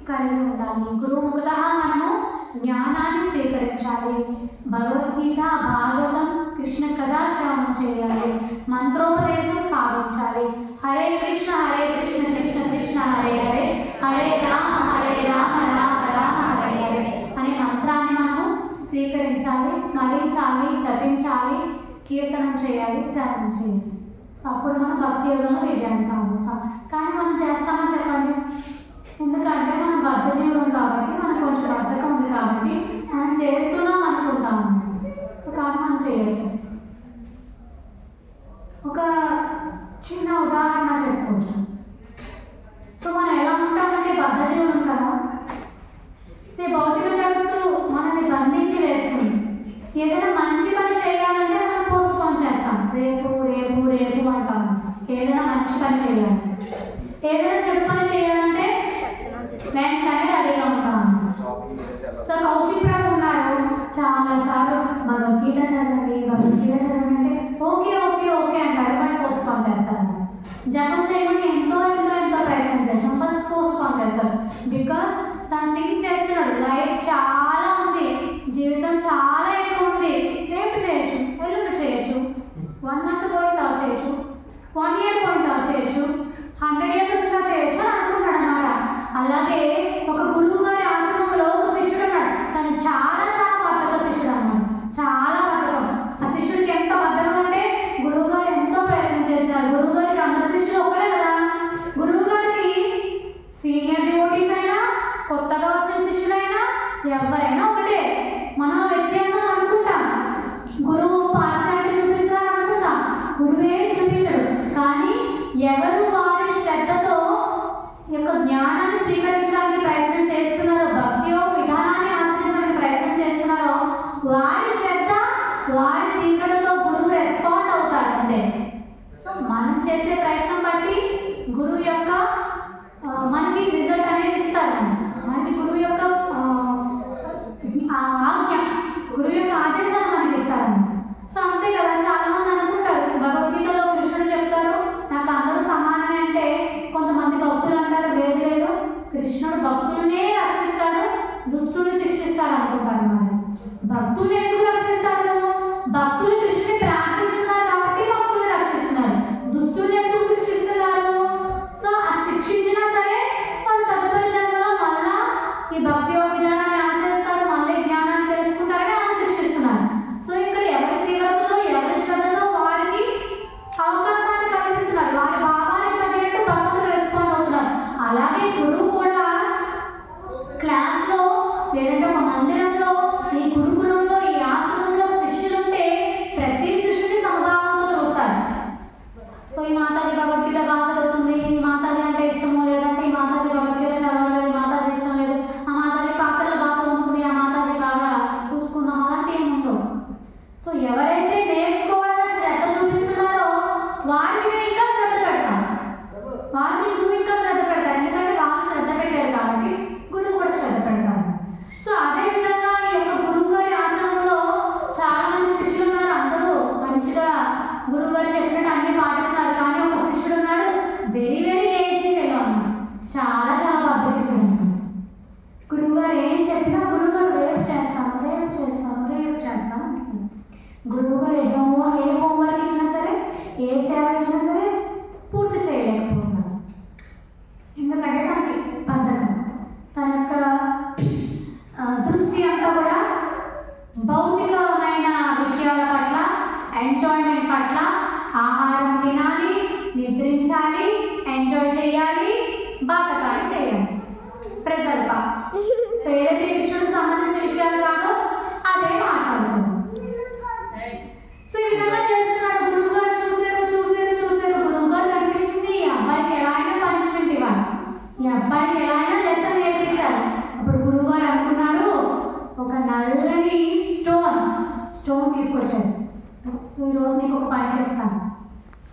కలిగి ఉండాలి. గురువు ముఖతః మనము జ్ఞానాన్ని స్వీకరించాలి. భగవద్గీత, భాగవతం, కృష్ణ కథా శ్రవణం చేయాలి, మంత్రోపదేశం పాటించాలి. హరే కృష్ణ కృష్ణ కృష్ణ హరే హరే, హరే రామ రామ రామ హరే హరే అనే మంత్రాన్ని మనము స్వీకరించాలి, స్మరించాలి, జపించాలి, కీర్తనం చేయాలి, శ్రవణం చేయాలి. సో అప్పుడు మనం భక్తి యోగంలో విజయాన్ని సాధిస్తాం. కానీ మనం చేస్తామని చెప్పండి, ఎందుకంటే మనం బద్ధ జీవనం కాబట్టి, మనకు కొంచెం బద్ధకం ఉంది కాబట్టి మనం చేస్తున్నాం అనుకుంటాము. సో కానీ మనం చేయలేదు. ఒక చిన్న ఉదాహరణ చెప్పుకోవచ్చు. సో మనం ఎలా ఉంటామంటే బద్ధ జీవనం కదా. సో భౌతిక జగత్తు మనల్ని బంధించి వేస్తుంది. ఏదైనా మంచి పని చేయాలంటే మనం పోస్ట్పోన్ చేస్తాం, రేపు రేపు రేపు అంటాము. ఏదైనా మంచి పని చేయాలి, ఏదైనా చెడు పని చేయాలంటే వెంటనే రెడీగా ఉంటాము. సో కౌశిక్ ప్రభు ఉన్నారు, చాలాసార్లు భగవద్గీత చదవండి అంటే ఓకే ఓకే ఓకే అంటారు, బట్ పోస్ట్పోన్ చేస్తారు. జపం చేయమని ఎంతో ప్రయత్నం చేస్తాం, ఫస్ట్ పోస్ట్పోన్ చేస్తారు. బికాస్ తను థింక్ చేస్తున్నాడు, లైఫ్ చాలా ఉంది, జీవితం చాలా ఎక్కువ ఉంది, రేపు చేయొచ్చు, ఎల్లుండి చేయొచ్చు, 1 month పోయిన తర్వాత చేయొచ్చు, 1 year పోయిన తర్వాత చేయొచ్చు, 100 years వచ్చినా చేయొచ్చు అని అనుకుంటాడు అన్నమాట. అలాగే ఒక గురువు గారి ఆశ్రమంలో ఒక శిష్యుడు ఉన్నాడు, తను చాలా బద్ధక శిష్యుడు అన్నమాట, చాలా బద్ధకం. ఆ శిష్యుడికి ఎంత బద్ధకం అంటే గురువు గారు ఎంతో ప్రయత్నం చేస్తారు. గురువు గారికి అందరి శిష్యులు ఒకరే కదా. గురువు గారికి సీనియర్ డివోటీస్ అయినా, కొత్తగా వచ్చిన శిష్యులైనా, ఎవరైనా ఒకటే. మనం వ్యత్యాసం వారి తీవ్రతతో గురువు రెస్పాండ్ అవుతారు అంతే. సో మనం చేసే ప్రయత్నం బట్టి గురువు యొక్క మనకి రిజల్ట్ అనేది ఇస్తారు. మనకి గురువు యొక్క ఆజ్ఞ, గురువు యొక్క ఆదేశాలు మనకి ఇస్తారు. సో అంతే కదా, చాలా మంది అనుకుంటారు భగవద్గీతలో కృష్ణుడు చెప్తారు నాకు అందరూ సమానమే అంటే, కొంతమంది భక్తులు అంటారు లేదు లేదు కృష్ణుడు భక్తులనే రక్షిస్తాడు, దుష్టుని శిక్షిస్తాడు అనుకుంటారు. మనం భక్తులు ఎందుకు రక్షిస్తాడు? భక్తులు కృష్ణుని ప్రార్థిస్తున్నారు కాబట్టి భక్తులు రక్షిస్తున్నారు. దుష్టుని ఎందుకు శిక్షిస్తున్నారు? సో ఆ శిక్షించినా సరే వాళ్ళు తదుపరి జన్మలో మళ్ళా ఈ భక్తి విధానాన్ని ఆచరిస్తారు, మళ్ళీ జ్ఞానాన్ని తెలుసుకుంటారని వాళ్ళు శిక్షిస్తున్నారు. సో ఇక్కడ ఎవరి తీవ్రతలో ఎవరి శ్రద్ధలో వారికి అవకాశాన్ని కల్పిస్తున్నారు, వారి భావానికి తగినట్టు భక్తులు రెస్పాండ్ అవుతున్నారు. అలాగే గురువు కూడా క్లాస్లో లేదంటే ఒక మందిరంలో ఈ గురుకులంలో ఈ ఆశ్రమంలో శిష్యులుంటే ప్రతి శిష్యుని సమభావంతో చూస్తారు. సో ఈ మాతాజీ భగవద్గీత బాగా చదువుతుంది, ఈ మాతాజీ అంటే ఇష్టమో లేదంటే ఈ మాతాజీ భగవద్గీత చదవలేదు, ఈ మాతాజీ ఇష్టం లేదు, ఆ మాతాజీ పాత్రలు బాగా ఉంటుంది, ఆ మాతాజీ బాగా చూసుకుందాం అలాంటి ఏమి ఉండవు. సో ఎవరైతే నేర్చుకోవాలని శ్రద్ధ చూపిస్తున్నారో వారికి మేము ఇంకా శ్రద్ధ పెడతాం, వారికి గురువు ఇంకా శ్రద్ధ పెడతారు. ఎందుకంటే వాళ్ళు శ్రద్ధ పెట్టారు కాబట్టి గురువు కూడా శ్రద్ధ పెడతారు. సో అదే విధంగా ఈ యొక్క గురువు గారి ఆశ్రమంలో చాలా మంది శిష్యులు ఉన్నారు. అందరూ మంచిగా గురువు గారు చెప్పినట్టు అన్ని పాటిస్తున్నారు. కానీ ఒక శిష్యుడు ఉన్నాడు వెరీ వెరీ లేజీ ఫెలో, చాలా చాలా బద్దకిస్తున్నాడు. గురువు గారు ఏం చెప్పినా గురువు గారు రేపు చేస్తాను రేపు చేస్తాను రేపు చేస్తాను. గురువు గారు ఏ హోంవర్క్ ఇచ్చినా సరే ఏ సేవ ఇచ్చినా సరే పూర్తి చేయలేకపోతున్నారు. ఎందుకంటే తనకి బద్ధకం, తన యొక్క దృష్టి అంతా కూడా భౌతికమైన విషయాల పట్ల, ఎంజాయ్మెంట్ పట్ల, ఆహారం తినాలి, నిద్రించాలి, ఎంజాయ్ చేయాలి, బతకాలి చేయాలి, ప్రజల్ప. సో ఏదైతే కృష్ణుడికి సంబంధించిన విషయాలు కాదో అదే మాట్లాడుతున్నాం. సో ఈ విధంగా చేస్తున్నాడు. గురువు గారు చూసారు చూసారు చూసారు, గురువు గారు కనిపించింది ఈ అబ్బాయికి ఎలా అయినా పనిష్మెంట్ ఇవ్వాలి, ఈ అబ్బాయికి ఎలా అయినా లెసన్ నేర్పించాలి. అప్పుడు గురువు గారు అనుకున్నారు ఒక నల్లని స్టోన్ తీసుకొచ్చారు. సో ఈరోజు నీకు ఒక పని చెప్తాను.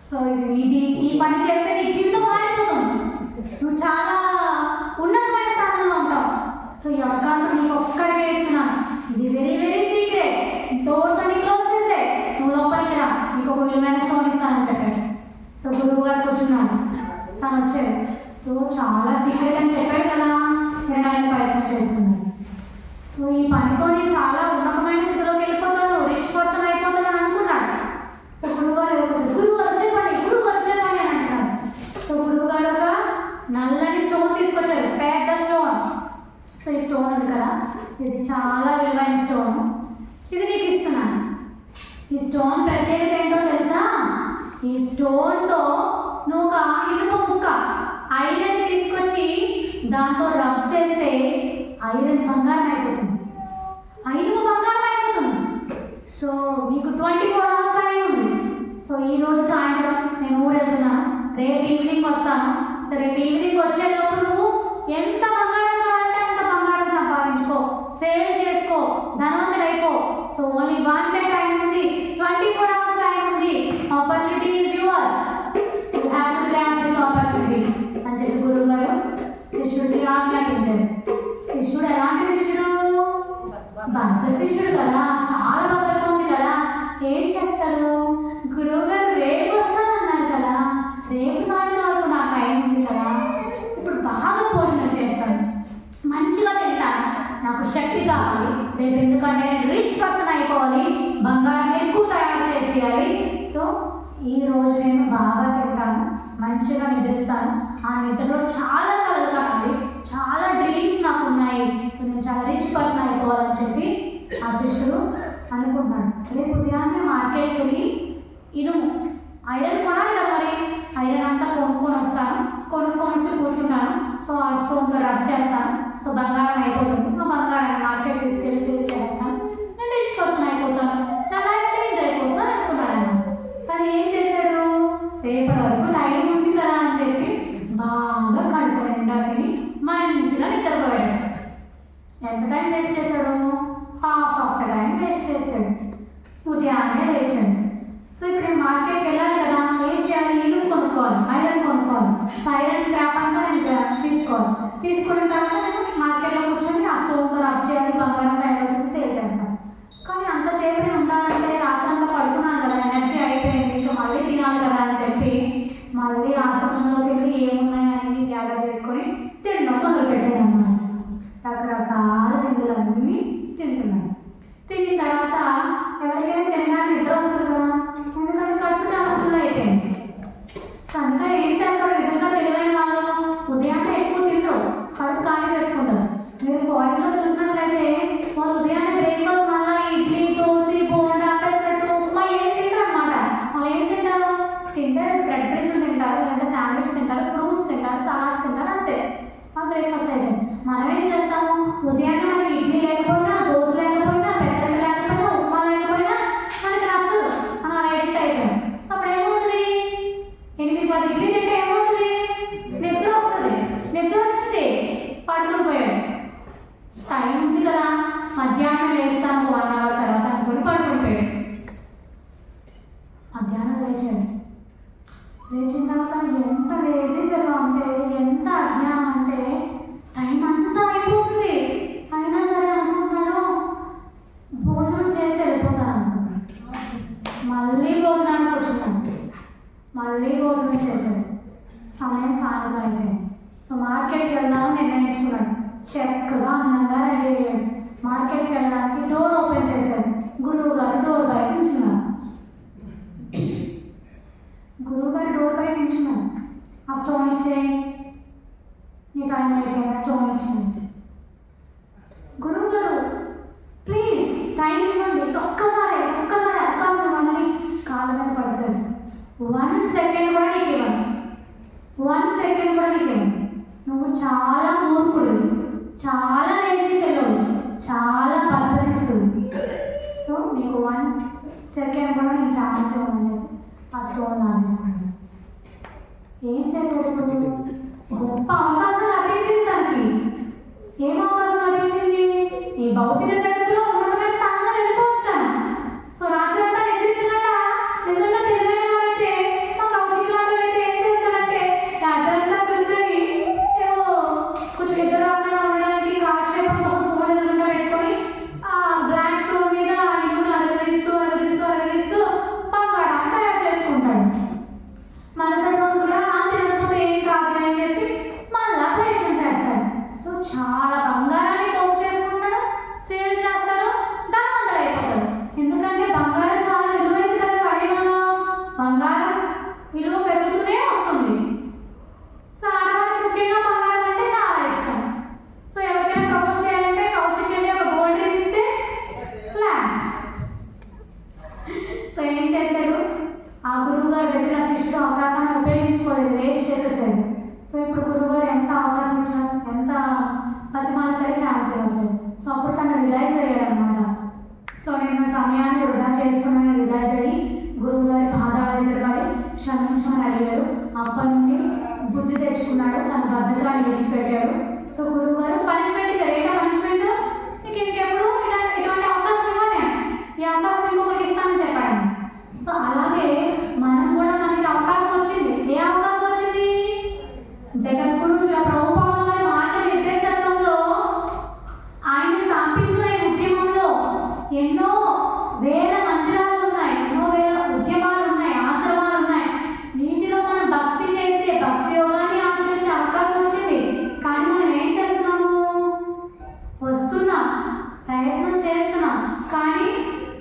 సో ఇది ఈ పని చేస్తే నీ జీవితం మారిపోతుంది, నువ్వు చాలా ఉన్నతమైన స్థానంలో ఉంటావు. సో ఈ అవకాశం నీకు ఒక్కడికే ఇస్తున్నాను, ఇది వెరీ వెరీ సీక్రెట్, డోర్స్ అన్ని క్లోజ్ చేసే, నువ్వు లోపలికి రా, నీకు ఒక విలువైన స్టోన్ ఇస్తానని చెప్పాడు. సో గురువు గారు కూర్చున్నాను, తను వచ్చాడు. సో చాలా సీక్రెట్ అని చెప్పాడు కదా, వినడానికి ప్రయత్నం చేస్తున్నాను. సో ఈ పనితో నేను చాలా ఉన్నతమైన స్థితిలోకి వెళ్ళిపోతాను, రిచ్ పర్సన్ అయిపోతాను అని అనుకున్నాడు. సో గురువు గారు చెప్పండి అని అంటున్నాడు. సో గురువు గారు ఒక నల్లని స్టోన్ తీసుకొచ్చారు, పెద్ద స్టోన్. సో ఈ స్టోన్ ఉంది కదా, ఇది చాలా విలువైన స్టోన్, ఇది నీకు ఇస్తున్నాను. ఈ స్టోన్ ప్రత్యేకత ఏంటో తెలుసా? ఈ స్టోన్తో నువ్వు ఒక ఇనుప ముక్క ఐరన్ తీసుకొచ్చి దాంతో రబ్ చేస్తే ఐరన్ బంగారం అయిపోతుంది, ఐరన్ బంగారం అయిపోతుంది. సో మీకు 24 hours టైం ఉంది. సో ఈరోజు సాయంత్రం నేను ఊరు వెళ్తున్నాను, రేపు ఈవినింగ్ వస్తాను. సో రేపు ఈవినింగ్ వచ్చేలోపు నువ్వు ఎంత బంగారం కావాలంటే అంత బంగారం సంపాదించుకో, సేవ్ చేసుకో, ధనవంతుడు అయిపో. సో ఓన్లీ 1 day టైం ఉంది, 24 hours టైం ఉంది. Opportunity is yours, you have to grab this opportunity అని చెప్పి గురువు గారు శిష్యుడికి ఆజ్ఞాపించారు. శిష్యుడు ఎలాంటి శిష్యుడు? బద్ధ శిష్యుడు కదా, చాలా బద్ధకం ఉంది కదా. ఏం చేస్తారు? గురువు గారు రేపు వస్తానన్నారు కదా, రేపు సాయంత్రం వరకు నాకు టైం ఉంది కదా, ఇప్పుడు బాగా భోజనం చేస్తాను, మంచిగా తింటాను, నాకు శక్తి కావాలి, రేపు ఎందుకంటే నేను రిచ్ పర్సన్ అయిపోవాలి, బంగారం ఎక్కువ తయారు చేసేయాలి. సో ఈ రోజు నేను బాగా తింటాను, మంచిగా నిద్రిస్తాను, ఆ నిద్రలో చాలా కలలు కావాలి, చాలా డ్రీమ్స్ నాకు ఉన్నాయి, సో నేను చాలా రిచ్ పర్సన్ అయిపోవాలని చెప్పి ఆ శిష్యుడు అనుకుంటున్నాడు. రేపు ఉదయాన్నే మార్కెట్కి వెళ్ళి ఇనుము ఐరన్ కొనాలి కదా, మరి ఐరన్ అంతా కొనుక్కొని వస్తాను, కొనుక్కొని వచ్చి కూర్చుంటాను. సో ఆ స్టోన్తో రబ్ చేస్తాను, సో బంగారం అయిపోతుంది. ఆ బంగారాన్ని మార్కెట్ తీసుకెళ్ళి సేల్ చేస్తాను, నేను రిచ్ పర్సన్ అయిపోతాను, నా లైఫ్ చేంజ్ అయిపోతుంది అనుకున్నాను. కానీ ఏం చేశాడు? రేపటి వరకు టైం ఉంది కదా అని చెప్పి బాగా కడుపు నిండా తిని మంచిగా నిద్రపోయాడు. ఎంత టైం వేస్ట్ చేశాడు? Half of the time waste చేశాడు. ఉదయం లేచాను. సో ఇప్పుడు నేను మార్కెట్కి వెళ్ళాలి కదా, ఏం చేయాలి? ఇల్లు కొనుక్కోవాలి, ఐరన్ కొనుక్కోవాలి. సో ఐరన్ స్క్రాప్ అంతా నేను తీసుకోవాలి. తీసుకున్న తర్వాత నేను మార్కెట్లో కూర్చొని ఆ స్టోన్తో రబ్ చేయాలి, బంగారం ఐరన్ సేల్ చేస్తాను. కానీ అంతసేపు నేను ఉండాలంటే రాత్రంతా పడుకున్నాను కదా, ఎనర్జీ అయిపోయింది. సో మళ్ళీ తినాలి కదా అని చెప్పి మళ్ళీ ఆశ్రమంలోకి వెళ్ళి ఏమున్నాయని గ్యాదర్ చేసుకొని తినడం మొదలుపెట్టాను అన్నమాట. రకరకాల విందులన్నీ తింటున్నాను. తిన్న తర్వాత ఎవరికైనా తినడానికి నిద్ర వస్తుంది కదా, ఎందుకంటే కడుపు చాలా ఫుల్ అయిపోయింది. సో అంతా ఏం చేస్తారు? నిజంగా తెలివైన వాళ్ళు ఉదయాన్నే ఎక్కువ తింటారు, కడుపు ఖాళీ పెట్టుకుంటారు. మీరు ఫారిన్లో చూసినట్లయితే వాళ్ళు ఉదయాన్నే బ్రేక్ఫాస్ట్ మళ్ళీ ఇడ్లీ, దోశ, బోండా, పెసరట్టు, ఉప్మా ఏం తింటారు అనమాట. వాళ్ళు ఏం తింటారు? తింటారు బ్రెడ్ పీసులు తింటారు, లేదంటే శాండ్విచ్ తింటారు, ఫ్రూట్స్ తింటారు, సలాడ్స్ తింటారు, అంతే మా బ్రేక్ఫాస్ట్ అయితే. మనం ఏం చేస్తాము? ఉదయాన్నే మనకి ఇడ్లీ లేకపోయినా, దోశ లేకపోయినా, పెసరట్టు లేకపోయినా, ఉప్మా లేకపోయినా మనకి నచ్చదు, మనం రైట్ అయిపోయాం. అప్పుడు ఏమవుతుంది? 8-10 ఇడ్లీ తింటే ఏమవుతుంది? నిద్ర వస్తుంది. నిద్ర వచ్చింది, పడుకుని పోయాడు. టైం ఉంది కదా, మధ్యాహ్నం లేస్తాము 1 అవర్ తర్వాత అనుకుని పడుకుని పోయాడు. మధ్యాహ్నం లేచాడు. లేచిన తర్వాత ఎంత లేజీగా ఉంటే, ఎంత అజ్ఞానం అంటే టైం అంతా అయిపోతుంది. అయినా సరే అనుకుంటున్నాడు భోజనం చేసి వెళ్ళిపోతాను అనుకున్నాడు. మళ్ళీ భోజనానికి వచ్చినాడు, మళ్ళీ భోజనం చేశాడు. సమయం సాయంత్రం అయిపోయింది. సో మార్కెట్కి వెళ్దామని నిర్ణయించుకున్నాడు. చక్కగా అందంగా రెడీ అయ్యాడు. మార్కెట్కి వెళ్ళడానికి డోర్ ఓపెన్ చేశాడు. గురువు గారు డోర్ బయట నిల్చున్నారు. గురువు గారు డోర్ బయట నిల్చున్నారు. ఆ స్టోన్ ఇచ్చేయి, నీ టైం అయిపోయిన స్టోన్ ఇచ్చింది. గురువు గారు ప్లీజ్ టైం ఇవ్వండి, ఒక్కసారి అవకాశం ఇవ్వండి. కాళ్ళ మీద పడతాడు. 1 సెకండ్ కూడా నీకు ఇవ్వండి, 1 సెకండ్ కూడా నీకు ఇవ్వండి. నువ్వు చాలా మూర్ఖుడు, చాలా లేజీ పిల్లవు, చాలా బద్దరిస్తుంది. సో నీకు 1 సెకండ్ కూడా నేను ఛాన్స్ ఇవ్వమని చెప్పి ఆ స్టోన్ ఆడిస్తాను. ఏం చేసేటప్పుడు గొప్ప అవకాశం లభించింది తనకి. ఏం అవకాశం లభించింది? ఈ భౌతిక జగత్తులో ఉన్నతమైన స్థానంలో వెళ్ళిపోవచ్చాను. సో రాత్రి అంతా నిద్రించినట్ట నిజంగా తెలివైన వాడైతే మా కౌశికులాంటి ఏం చేస్తానంటే రాత్రి అంతా కూర్చొని ఏమో కొంచెం నిద్రరాకుండా ఉండడానికి కాలక్షేపం కోసం ఫోన్ ఎదురుగా పెట్టుకొని ఆ బ్లాక్ స్టోన్ మీద ఇల్లును అరగదీస్తూ బంగారం తయారు చేసుకుంటాడు. మరుసటి రోజు కూడా తినకపోతే ఏం కాదు అని చెప్పి మళ్ళా ప్రయత్నం చేస్తాడు. సో చాలా బంగారాన్ని పోగు చేసుకుంటాడు, సేల్ చేస్తాడు, ధనవంతుడు అయిపోతాడు. ఎందుకంటే బంగారం చాలా విలువైంది కదా కలియుగంలో. బంగారం విలువ పెరుగుతూనే వస్తుంది. సో ఆడవారికి ముఖ్యంగా బంగారం అంటే చాలా ఇష్టం. సో ఎవరికైనా ప్రపోజ్ చేయాలంటే కౌశిక్ వెళ్ళి ఒక గోల్డ్ రింగ్ ఇస్తే ఫ్లాట్. సో ఏం చేశాడు? ఆ గురువు గారు దగ్గర శిష్యుడు అవకాశాన్ని ఉపయోగించుకోలేదు, వేస్ట్ చేసేసాడు. సో ఇప్పుడు గురువు గారు ఎంత అవకాశం ఇచ్చినా, ఎంత బతిమాల సరే ఛాన్స్ ఇవ్వలేదు. సో అప్పుడు తను రిలైజ్ అయ్యాడు అనమాట. సో నేను సమయాన్ని వృధా చేసుకున్నాను రిలైజ్ అయ్యి గురువు గారి పాదాల దగ్గర పడి క్షమించమని అడిగాడు. అప్పటి నుండి బుద్ధి తెచ్చుకున్నాడు, తన బద్ధకాన్ని విడిచిపెట్టాడు. సో గురువు గారు పనిష్మెంట్ ఇచ్చారు. ఏంటో పనిష్మెంట్? నీకు ఇంకెప్పుడు ఇటువంటి అవకాశం ఇవ్వండి, ఈ అవకాశం ఇంకొకరికి ఇస్తానని చెప్పాడు. సో అలాగే మనం కూడా మనకి అవకాశం వచ్చింది. ఏ అవకాశం వచ్చింది? జగద్గురు ప్రభుపాదుల వారి మార్గ నిర్దేశత్వంలో ఆయన స్థాపించిన ఈ ఉద్యమంలో ఎన్నో వేల మందిరాలు ఉన్నాయి, ఎన్నో వేల ఉద్యమాలు ఉన్నాయి, ఆశ్రమాలు ఉన్నాయి. వీటిలో మనం భక్తి చేసే భక్తి యోగాన్ని ఆచరించే అవకాశం వచ్చింది. కానీ మనం ఏం చేస్తున్నాము? వస్తున్నాం, ప్రయత్నం చేస్తున్నాం, కానీ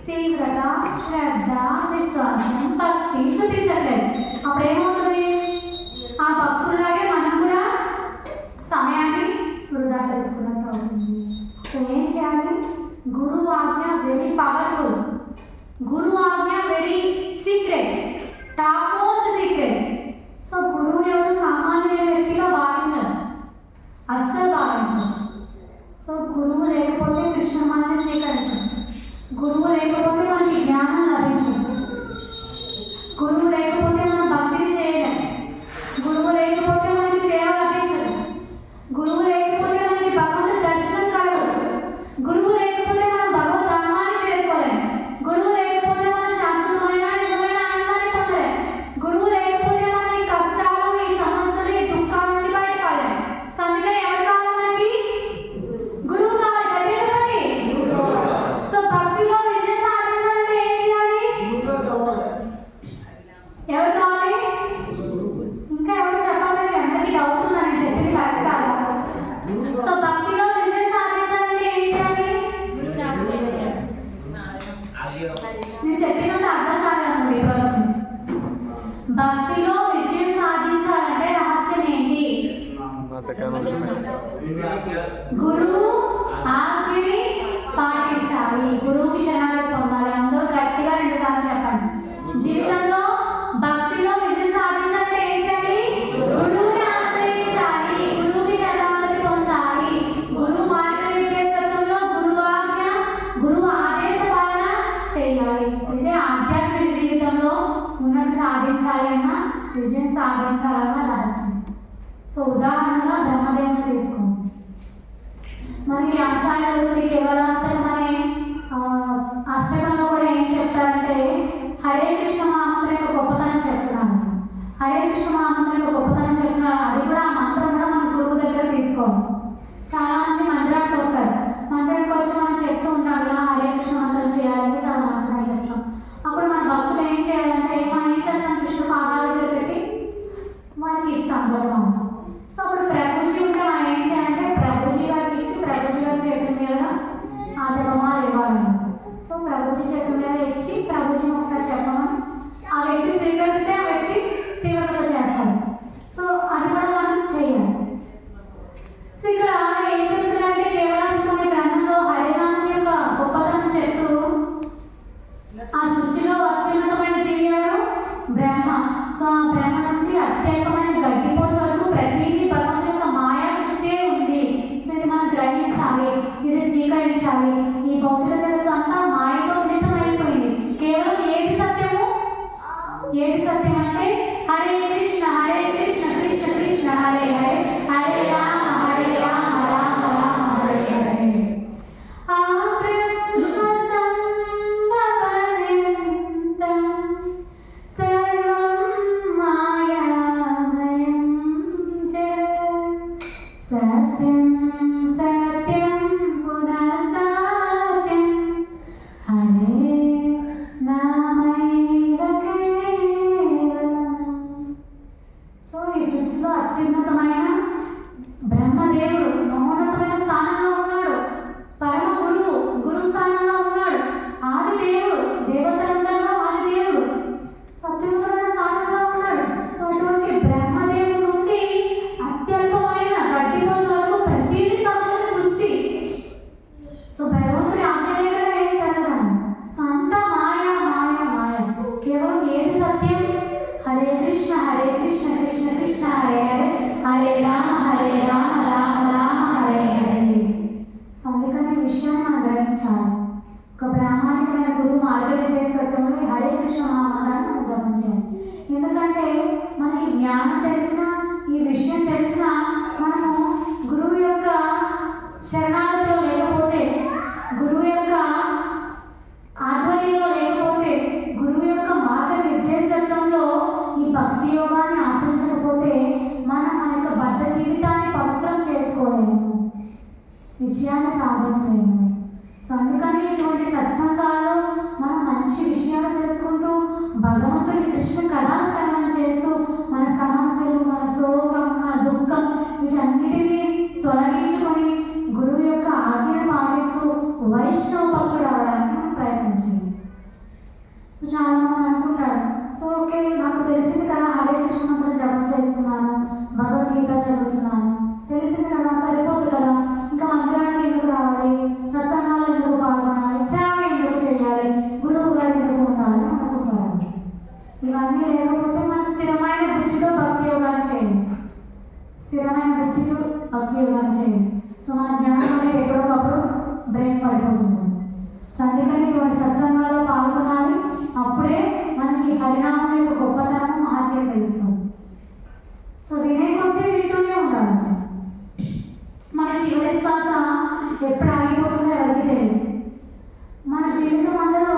తీవ్రత, శ్రద్ధ, విశ్వాసం, భక్తి చూపించట్లేదు. అప్పుడు ఏమవుతుంది? ఆ భక్తులాగే మనం కూడా సమయాన్ని వృధా చేసుకున్నట్టు అవుతుంది. సో ఏం చేయాలి? గురువు ఆజ్ఞ వెరీ పవర్ఫుల్, గురువు ఆజ్ఞ very secret, top most secret. So గురువుని ఎవరు సామాన్యమైన వ్యక్తిగా భావించరు, అస్సలు భావించరు. సో గురువు లేకపోతే కృష్ణమాలని స్వీకరించరు, గురువు లేకపోతే మనకి జ్ఞానం లభించదు, గురువు లేకపోతే మనం భక్తిని చేయలేం, గురువు లేకపోతే మనకి సేవ లభించదు, గురువు లేకపోతే మనకి భగవంతుడి దర్శనం కలగదు, గురువు లేకపోతే మనం భగవద్ ధామాన్ని చేరుకోలేం, గురువు లేకపోతే మనం శాశ్వత నేను చెప్పినంత అర్థం కాలేదు ఇప్పటివరకు. భక్తిలో విజయం సాధించాలంటే రహస్యం ఏంటి? గురువు ఆజ్ఞని పాటించాలి, గురువుకి శరణాగతి పొందాలి. అందరూ గట్టిగా 2 సార్లు చెప్పండి. జీవితంలో భక్తిలో విజయం సాధించాలంటే ఏం చేయాలి? గురువుని ఆశ్రయించాలి, గురువుకి శరణాగతి పొందాలి. గురువు మార్గనిర్దేశంలో గురువు ఆదేశ పాలన చేయాలి. ఇదే ఆధ్యాత్మిక జీవితంలో ఉన్నది సాధించాలి అన్న, విజయం సాధించాలన్న రహస్యం. సో ఉదాహరణగా బ్రహ్మదేవుని తీసుకోండి. మనకి ఆచార్యులు శ్రీ కేవలాష్టకం అనే అష్టకంలో కూడా ఏం చెప్తారంటే హరే కృష్ణ మహామంత్రం యొక్క గొప్పతనం చెప్తున్నాను. హరే కృష్ణ మహామంత్రం యొక్క గొప్పతనం చెప్తున్నారు. అది కూడా ఆ మంత్రం కూడా మన గురువు దగ్గర తీసుకోవాలి. చాలా మంది మందిరానికి వస్తారు. మందిరానికి వచ్చి మనం చెప్తూ ఉంటాం ఇలా హరే కృష్ణ మంత్రం చేయాలని చాలా మంచిగా చెప్తాం. అప్పుడు మన భక్తులు ఏం చేయాలంటే మనం ఏం చేస్తాం? కృష్ణ పాదాల దగ్గర పెట్టి మనకి ఇస్తాం చెప్తాం. సో అప్పుడు ప్రభుజీ ఉంటే మనం ఏం చేయాలంటే ప్రభుజీ గారికి ఇచ్చి ప్రభుజీ గారి చేతుల మీద ఆ జపమాలు ఇవ్వాలి. సో ప్రభుజీ చేతుల మీద ఇచ్చి ప్రభుజీ ఒకసారి చెప్పమని ఆ వ్యక్తి స్వీకరిస్తే ఆ వ్యక్తి తీవ్రత చేస్తాడు. సో అది కూడా మనం చేయాలి. సో ఇక్కడ ఏం చెప్తున్నారంటే కేవలాష్టమి గ్రంథంలో హరినామం యొక్క గొప్పతనం చెప్తూ ఆ సృష్టిలో అత్యున్నతమైన జీవాడు బ్రహ్మ. సో ఆ బ్రహ్మ నుండి అత్యంతమైన గడ్డిపోచ వరకు ప్రతిదీ భగవంతుని యొక్క మాయా సృష్టి ఉంది. సో ఇది మనం గ్రహించాలి, ఇది స్వీకరించాలి. ఈ భౌతిక జగత్తు అంతా మాయతో మిళితమైపోయింది. కేవలం ఏది సత్యము? ఏది సత్యం అంటే హరే కృష్ణ కృష్ణ కృష్ణ హరే హరే, హరే రామ రామ రామ హరే హరే. ఆ సత్యం సత్యం పునః సత్యం హరే నామైవ కేవలం. సో ఈ సృష్టిలో అత్యున్నతమైన బ్రహ్మదేవుడు మహోన్నతమైన స్థానంలో ఉన్నాడు. పరమ గురువు స్థానంలో ఉన్నాడు. ఆది దేవుడు, దేవతలందరిలో ఆది దేవుడు అత్యున్నతమైన స్థానంలో ఉన్నాడు. సో అటువంటి బ్రహ్మదేవుడు నుండి అత్యల్పమైన గడ్డిపోచ వరకు ప్రతిదీ భగవంతుని సృష్టి. సో భగవంతుని ఆజ్ఞ లేకుండా ఏం చదవను. సో అంతా మాయా మాయా మాయా. కేవలం ఏది సత్యం? హరే కృష్ణ కృష్ణ కృష్ణ హరే హరే, హరే రామ రామ రామ హరే హరే. సో అందుకని ఈ విషయాన్ని మనం గ్రహించాలి. ఒక ప్రామాణికమైన గురువు మార్గనిర్దేశంలో హరే కృష్ణ మహామంత్రాన్ని మనం జపం చేయాలి. ఎందుకంటే మనకి జ్ఞానం తెలిసిన, ఈ విషయం తెలిసిన మనము గురువు యొక్క శరణాగతిలో లేకపోతే, గురువు యొక్క ఆధ్వర్యంలో లేకపోతే, గురువు యొక్క మార్గనిర్దేశంలో ఈ భక్తి యోగాన్ని ఆచరించకపోతే మనం మన యొక్క బద్ధ జీవితాన్ని పవిత్రం చేసుకోలేము, విజయాన్ని సాధించలేము. సో అందుకని ఇటువంటి సత్సంగాలు మనం మంచి విషయాలు తెలుసుకుంటూ భగవంతుని కృష్ణ కథాశ్రవణం చేస్తూ మన సమస్యలు, మన శోకం, మన దుఃఖం వీటన్నిటినీ తొలగించుకొని గురువు యొక్క ఆజ్ఞను పాటిస్తూ వైష్ణవ భక్తుడు అవడానికి మనం ప్రయత్నించాలి. సో చాలా మంది అనుకుంటారు, సో ఓకే నాకు తెలిసింది కదా హరే కృష్ణ మంత్రం జపం చేస్తున్నాను, భగవద్గీత చదువుతున్నాను, తెలిసింది కదా సరిపోదు కదా, ఇంకా మందిరానికి ఎందుకు రావాలి, సత్సంగాలు ఎందుకు పాల్గొనాలి, సేవ ఎందుకు చేయాలి, గురువు గారు ఎందుకు ఉండాలి అనుకుంటారు. ఇవన్నీ లేకపోతే మన స్థిరమైన బుద్ధితో భక్తి యోగాన్ని చేయండి, స్థిరమైన బుద్ధితో భక్తి యోగాన్ని చేయండి. సో మన జ్ఞానం అనేది ఎప్పుడోకప్పుడు బ్రెయిన్ పడిపోతుంది. సో అందుకని ఇటువంటి సత్సంగాల్లో పాల్గొనాలి. అప్పుడే మనకి హరినామం యొక్క గొప్పతనం, మహత్యం తెలుస్తుంది. సో వినే కొద్దీ వింటూనే ఉండాలి. మన చివరి శ్వాస ఎప్పుడు ఆగిపోతుందో ఎవరికి తెలియదు. మన జీవితం అందరూ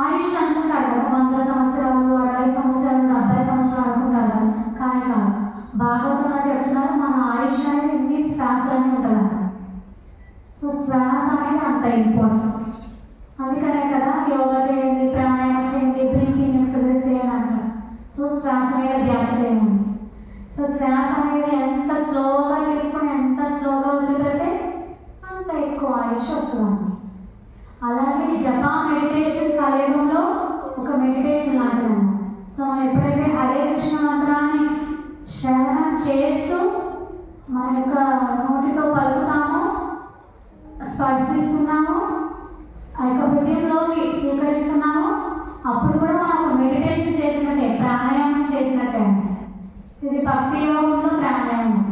ఆయుష్ అనుకుంటారు కదా, 100 సంవత్సరాలు, 60 సంవత్సరాలు, 70 సంవత్సరాలు అనుకుంటారు కదా, కానీ కాదు. భాగవతంలో చెప్తున్నారు మన ఆయుష్ అనేది ఇన్ని శ్వాసలన్నీ ఉంటుందంట. సో శ్వాస అనేది అంత ఇంపార్టెంట్. అందుకనే కదా యొక్క నోటితో పలుకుతాము, స్పర్శిస్తున్నాము, ఆ యొక్క హృదయంలోకి స్వీకరిస్తున్నాము, అప్పుడు కూడా మనం మెడిటేషన్ చేసినట్టే, ప్రాణాయామం చేసినట్టే. సో ఇది భక్తి యోగంలో ప్రాణాయామం.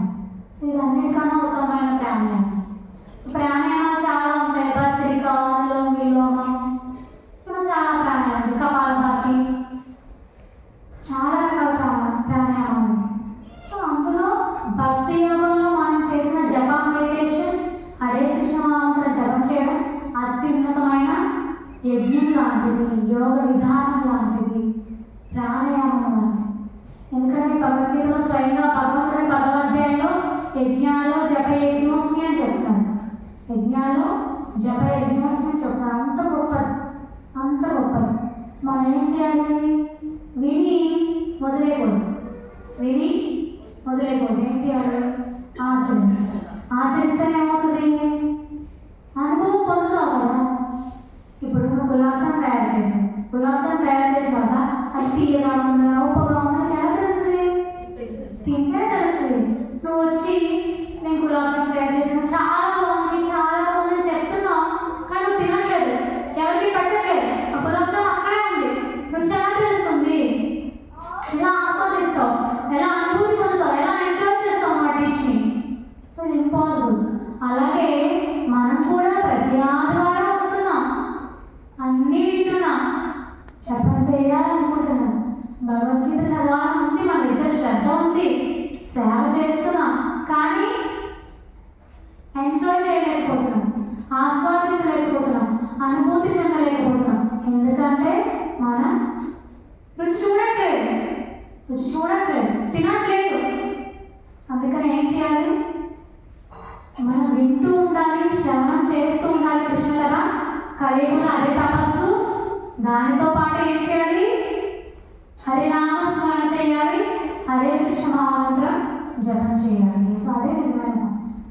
సో ఇది అన్నిటికన్నా ఉత్తమమైన ప్రాణాయామం. సో ప్రాణాయామాలు చాలా ఉంటాయి. భస్త్రిక, అనులోమ విలోమం, సో చాలా ప్రాణాయామం, కపాలభాతి, చాలా రకాల ప్రాణాయామాలు. సో అందులో భక్తి యోగంలో మనం చేసిన జపం, మెడిటేషన్, హరే కృష్ణ మంత్ర జపం చేయడం అత్యున్నతమైన యజ్ఞం లాంటిది, యోగ విధానం లాంటిది, ప్రాణాయామం లాంటిది. ఎందుకంటే భగవద్గీతలో స్వయంగా భగవంతుడి 10వ అధ్యాయంలో యజ్ఞాల్లో జప యజ్ఞోస్మి అని చెప్తాను. యజ్ఞాల్లో జప యజ్ఞోస్మి అని చెప్తాను. అంత గొప్పది, అంత గొప్పది. మనం ఏం చేయాలి? విని వదిలేకూడదు, విని వదిలేకూడదు. ఏం చేయాలి? ఆచరించాలి. ఆచరిస్తే ఏమవుతుంది? అనుభవం పొందుతావు కదా. ఇప్పుడు నువ్వు గులాబ్ జామ్ తయారు చేసావు, గులాబ్ జామ్ తయారు చేసిన తర్వాత అది తీయగా ఉందా, ఉప్పగా ఉందా ఎలా తెలుస్తుంది? తింటే తెలుస్తుంది. నువ్వు వచ్చి నేను గులాబ్ జామ్ తయారు చేసాను, చాలా బాగుంది, చాలా బాగుంది చెప్తున్నావు, కానీ నువ్వు తినట్లేదు, ఎవరికి పెట్టట్లేదు. ఆ గులాబ్ జామ్ అక్కడే ఉంది, నువ్వు చాలా తెలుస్తుంది. ఎలా ఆస్వాదిస్తావు, ఎలా అనుభూతి పొందుతావు, ఎలా ఎంజాయ్ చేస్తావు ఆ డిష్ని. So impossible. అలాగే మనం కూడా ప్రతి ఆదివారం వస్తున్నాం, అన్నీ వింటున్నాం, జపం చేయాలనుకుంటున్నాం, భగవద్గీత చదవాలని ఉంది, మన దగ్గర శ్రద్ధ ఉంది, సేవ చేస్తున్నాం, కానీ ఎంజాయ్ చేయలేకపోతున్నాం, ఆస్వాదించలేకపోతున్నాం, అనుభూతి చెందలేకపోతున్నాం. ఎందుకంటే మనం రుచి చూడట్లేదు, రుచి చూడట్లేదు, తినట్లేదు. అందుకని ఏం చేయాలి? మనం వింటూ ఉండాలి, శ్రవణం చేస్తూ ఉండాలి. కృష్ణ కదా కలియుగంలో అదే తపస్సు. దానితో పాటు ఏం చేయాలి? హరినామ స్మరణ చేయాలి, హరే కృష్ణ మహామంత్రం జపం చేయాలి. సో అదే నిజమైన తపస్సు.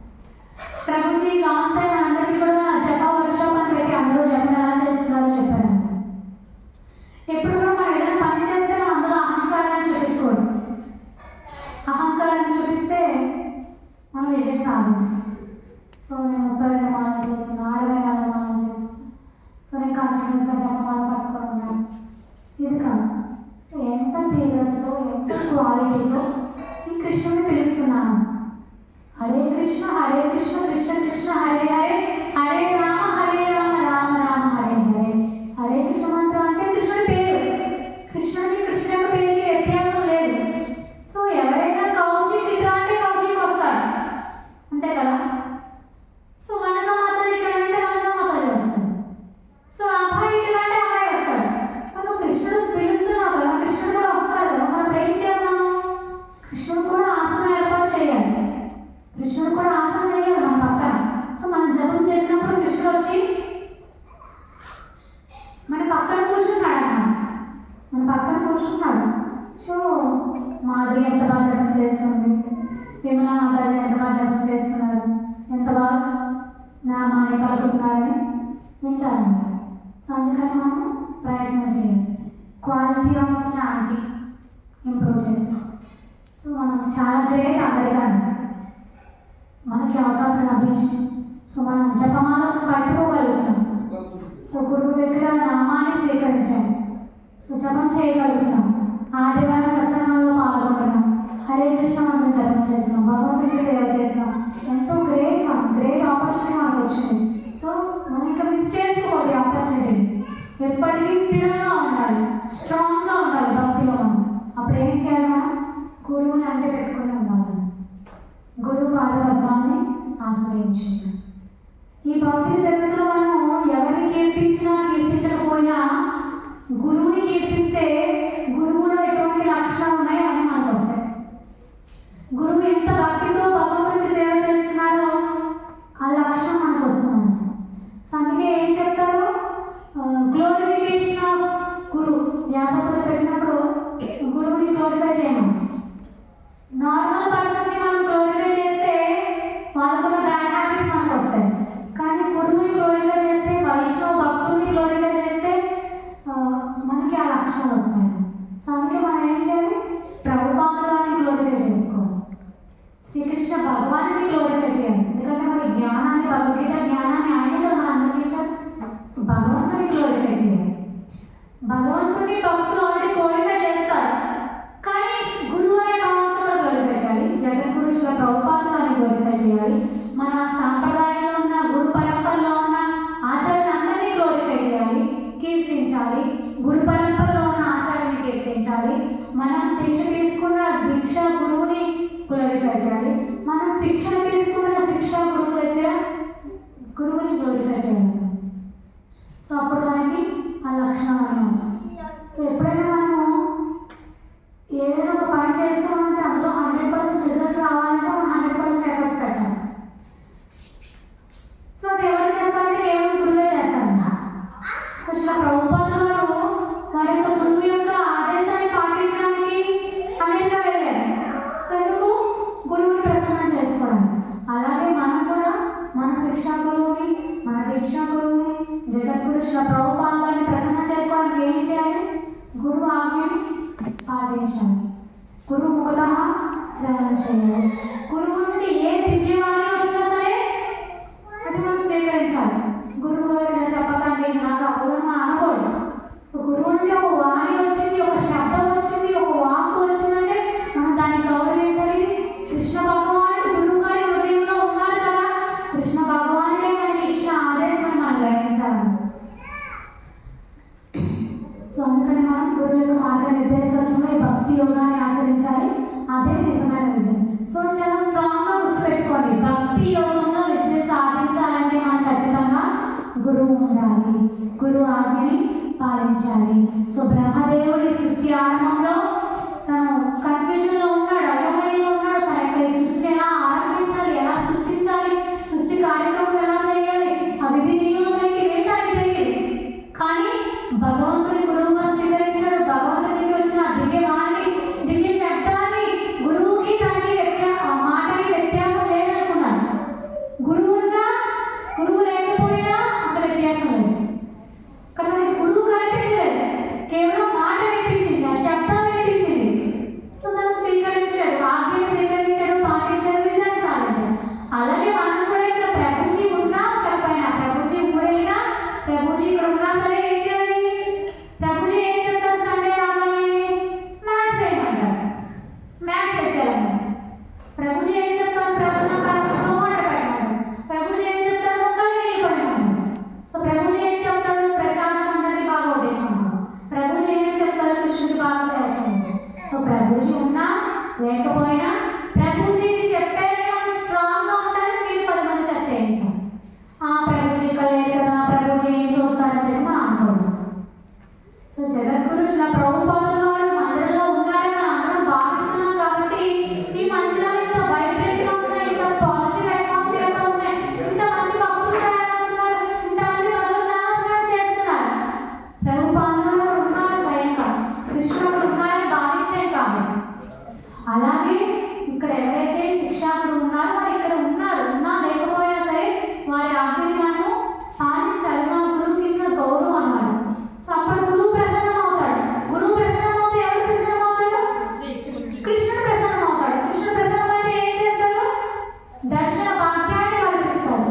ప్రభుజీ లాస్ట్ టైం అందరికీ కూడా జప వర్క్షాప్ అని పెట్టి అందరూ జపం ఎలా చేస్తున్నారో చెప్పారు. ఎప్పుడు కూడా మనం ఏదైనా పని చేస్తే మనం అందులో అహంకారాన్ని చూపించుకోవద్దు. అహంకారాన్ని చూపిస్తే మనం విజయం సాధించాలి. సో నేను 32 మాలలు చేస్తున్నాను, 64 మాలలు చేస్తున్నాను, సో నేను కాన్ఫిడెన్స్గా జపమాల పట్టుకొని ఉన్నాను. ఇది కాదు. సో ఎంత తీవ్రతతో, ఎంత క్వాలిటీతో ఈ కృష్ణుని పిలుస్తున్నాను. హరే కృష్ణ కృష్ణ కృష్ణ హరే హరే, హరే రామ రామ రామ హరే హరే. హరే కృష్ణ మంత్రం అంటే కృష్ణుడి పేరు. కృష్ణుడికి కృష్ణ యొక్క పేరుకి వ్యత్యాసం లేదు. సో ఎవరైనా కౌశిక్ చిత్ర అంటే కౌశిక్ వస్తాడు, అంతే కదా. సో మనసమాత ఇక్కడ అంటే మనసమాత వస్తాడు. సో అబ్బాయి ఇక్కడ అంటే అబ్బాయి వస్తాడు. మనం కృష్ణుడు పిలుస్తున్నావు కదా, కృష్ణుడు కూడా వస్తాడు కదా. మనం ఏం చేద్దాం? కృష్ణుడు కూడా ఆసనం ఏర్పాటు చేయాలి, కృష్ణుడు కూడా ఆసనం వేయాలి మన పక్కన. సో మనం జపం చేసినప్పుడు కృష్ణుడు వచ్చి మన పక్కన కూర్చున్నాడు అన్నమాట, మన పక్కన కూర్చున్నాడు. సో మాధవి ఎంత బాగా జపం చేస్తుంది, విమలా మాతాజీ ఎంత బాగా జపం చేస్తున్నారు, ఎంత బాగా నామాన్ని పలుకుతున్నారని వింటారన్నమాట. సో అందుకని మనం ప్రయత్నం చేయాలి, క్వాలిటీ ఆఫ్ చాంటింగ్ ఇంప్రూవ్ చేస్తాం. సో మనం చాలా గ్రేట్ అందరికన్నా, మనకి అవకాశం లభించింది. సో మనం జపమాలను పట్టుకోగలుగుతాం. సో గురువు దగ్గర నామాన్ని స్వీకరించాం, సో జపం చేయగలుగుతాం, ఆదివారం సత్సంగంలో పాల్గొంటున్నాం, హరే కృష్ణ మనం జపం చేస్తున్నాం, భగవంతుడికి సేవ చేస్తున్నాం. ఎంతో గ్రేట్ ఆపర్చునిటీ మనకు వచ్చింది. సో మనం ఇంకా మిస్ చేసుకోవాలి ఆపర్చునిటీ. ఎప్పటికీ స్థిరంగా ఉండాలి, స్ట్రాంగ్గా ఉండాలి భక్తిలో మనం. అప్పుడు ఏం చేయాలి? మనం గురువుని అంటే పెట్టుకుని ఉండాలి, గురువు పాదపద్మాన్ని ఆశ్రయించాలి. ఈ భౌతిక జగత్తులో మనము ఎవరిని కీర్తించినా కీర్తించకపోయినా గురువుని కీర్తిస్తే గురువులో ఎటువంటి లక్షణాలు ఉన్నాయో అని మనకు వస్తాయి. గురువు ఎంత భక్తితో భగవంతుడికి సేవ చేస్తున్నాడో ఆ లక్షణం మనకు వస్తుంది. సో అందుకే ఏం చెప్తారు? గ్లోరిఫికేషన్ ఆఫ్ గురువు వ్యాసపూజ పెట్టినప్పుడు గురువుని గ్లోరిఫై చేయము. నార్మల్ పర్సన్స్ని మనం గ్లోరిఫై చేస్తే వాళ్ళకున్న బ్యాడ్ హ్యాబిట్స్ మనకు వస్తాయి, కానీ గురువుని గ్లోరిఫై చేస్తే, వైష్ణవ భక్తుల్ని గ్లోరిఫై చేస్తే మనకి ఆ లక్షణాలు వస్తాయి. సో అందుకే మనం ఏం చేయాలి? ప్రభుపాదాన్ని గ్లోరిఫై చేసుకోవాలి. శ్రీకృష్ణ భగవాన్ని గ్లోరిఫై చేయాలి. ఎందుకంటే మరి జ్ఞానాన్ని, భగవద్గీత జ్ఞానాన్ని ఆయన కదా మన అందరికీ ఇచ్చారు. సో భగవంతుని గ్లోరిఫై చేయాలి. భగవంతుని భక్తులు ఆల్రెడీ గ్లోరిఫై చేస్తారు, కానీ గురువు అనే భావంతో కూడా గ్లోరిఫై చేయాలి. జగద్గురు శ్రీల ప్రభుపాదులు అని గ్లోరిఫై చేయాలి. మన సాంప్రదాయంలో ఉన్న గురు పరంపరలో ఉన్న ఆచార్యులందరినీ గ్లోరిఫై చేయాలి, కీర్తించాలి. గురు పరంపరలో ఉన్న ఆచార్యుని కీర్తించాలి. మనం దీక్ష తీసుకున్న దీక్ష గురువుని గ్లోరిఫై చేయాలి. మనం శిక్షణ తీసుకున్న శిక్షా గురువు దగ్గర గురువుని గ్లోరిఫై చేయాలి. సో అప్పుడు మనకి ఆ లక్షణం అనేది వస్తుంది. సో ఎప్పుడైనా మనము ఏదైనా ఒక పని చేస్తామంటే అందులో 100% రిజల్ట్ రావాలంటే మనం 100% ఎఫర్ట్స్ పెట్టాలి. సో అది ఎవరు చేస్తారంటే కేవలం గురువే చేస్తారన్న. సో ఇలా ప్రభుపాదులు వారు వారి యొక్క గురువు యొక్క ఆదేశాన్ని పాటించడానికి అమెరికా వెళ్ళారు. సో ఎందుకు? గురువుని ప్రసన్నం చేసుకోవడానికి. అలాగే మనం కూడా మన శిక్షా గురువుని, మన దీక్షా గురువుని, జగద్గురు శ్రీ ప్రభుపాదుని ప్రసన్నం చేసుకోవడానికి ఏం చేయాలి? గురువు ఆజ్ఞని పాటించాలి. గురువు ముఖతః శ్రవణం చేయాలి. గురువు నుండి ఏ దివ్యవాణి వచ్చినా సరే అది మనం స్వీకరించాలి. గురువు గారు ఇలా చెప్పకండి, నాకు అవ్వదు మనం అనకూడదు. సో గురువు నుండి ఒక వాణి వచ్చింది, ఒక శబ్దం వచ్చింది, ఒక వాక్కు వచ్చిందంటే మనం దాన్ని గౌరవించాలి. కృష్ణ భగవానుడు గురువు గారి హృదయంలో ఉన్నారు కదా, కృష్ణ భగవానుడే మనకి ఇచ్చిన ఆదేశాన్ని మనం గ్రహించాలి. సో అందుకని మనం గురువు యొక్క మార్గనిర్దేశంలో ఈ భక్తి యోగాన్ని ఆచరించాలి. అదే నిజమైన విజయం. సో చాలా స్ట్రాంగ్గా గుర్తుపెట్టుకోండి, భక్తి యోగంలో విజయం సాధించాలంటే మనం ఖచ్చితంగా గురువు ఉండాలి, గురువు ఆజ్ఞని పాలించాలి. సో బ్రహ్మదేవుడి సృష్టి ఆరంభంలో తను కన్ఫ్యూజన్లో ఉన్నాడు, అయోమయంలో ఉన్నాడు. తన యొక్క ఈ సృష్టిని ఎలా ఆరంభించాలి, ఎలా సృష్టించాలి, సృష్టి కార్యక్రమం ఎలా చేయాలి, ఆ విధి నియమాలకి ఏంటని తెలియదు. కానీ భగవంతుని గురువుగా స్వీకరించాడు. భగవంతునికి వచ్చిన దివ్యవాణి, దివ్య శబ్దాన్ని, గురువుకి తనకి మాటకి వ్యత్యాసం లేదనుకున్నాడు. గురువున్నా గురువు లేకపోయినా అక్కడ వ్యత్యాసం లేదు. అక్కడ మనకి గురువు కనిపించలేదు, కేవలం మాట వినిపించింది, ఆ శబ్దం వినిపించింది. సో తను స్వీకరించాడు, ఆజ్ఞను స్వీకరించాడు, పాటించాడు, విజయం సాధించాడు. అలాగే మనం కూడా ఇక్కడ ప్రభుజీ ఉన్నా ఉండకపోయినా, ప్రభుజీ ఊరైనా ప్రభుజీ ఇక్కడ ఉన్నా సరే ఏం చేయాలి? ప్రభుజీ ఏం చెప్తారు? సండే రాగానే మ్యాథ్స్ వేయమంటారు, మ్యాథ్స్ వేసేయాలన్నారు. ప్రభుజీ ఏం చెప్తారు? ప్రవచనం కార్యక్రమంలో వంట పెట్టమన్నారు. ప్రభుజీ ఏం చెప్తారు? మొక్కలు వేయమన్నారు. సో ప్రభుజీ ఏం చెప్తారు? ప్రచారం అందరినీ బాగా ఓటేసుకున్నారు. ప్రభుజీ ఏం చెప్తారు? కృష్ణుడి బాగా సేవించారు. సో ప్రభుజీ ఉన్నా లేకపోయినా ప్రభుజీ చెప్పారని మనం స్ట్రాంగ్గా ఉండాలి. మీరు 10 మంది చర్చ చేయించాలి. ప్రభుజీ లేదు కదా, ప్రభుజీ ఏం చూస్తారని చెప్పి మనం అనుకోండి. సో జగద్గురు శ్రీ ప్రభుపాదుల వారు మందిరంలో ఉన్నారని అందరం భావిస్తున్నాం కాబట్టి ఈ మందిరాలు ఇంత వైబ్రెంట్గా ఉన్నాయి, ఇంత పాజిటివ్ అట్మాస్ఫియర్తో ఉన్నాయి, ఇంతమంది భక్తులు తయారవుతున్నారు, ఇంతమంది భగవన్నామస్మరణ చేస్తున్నారు. ప్రభుపాదుల వారు ఉన్నారు, స్వయంగా కృష్ణుడు ఉన్నారని భావించాం కాబట్టి. అలాగే ఇక్కడ ఎవరైతే శిక్షకులు ఉన్నారో వారు ఇక్కడ ఉన్నారు, ఉన్నా లేకపోయినా సరే వారి ఆజ్ఞని మనం పాలించాలి. మన గురువుకి ఇచ్చిన గౌరవం అన్నమాట. సో అప్పుడు గురువు ప్రసన్నం అవుతాడు. గురువు ప్రసన్నం అవుతే ఎవరు ప్రసన్నం అవుతారు? కృష్ణుడు ప్రసన్నం అవుతాడు. కృష్ణుడు ప్రసన్నం అయితే ఏం చేస్తారు? దర్శన భాగ్యాన్ని కల్పిస్తారు.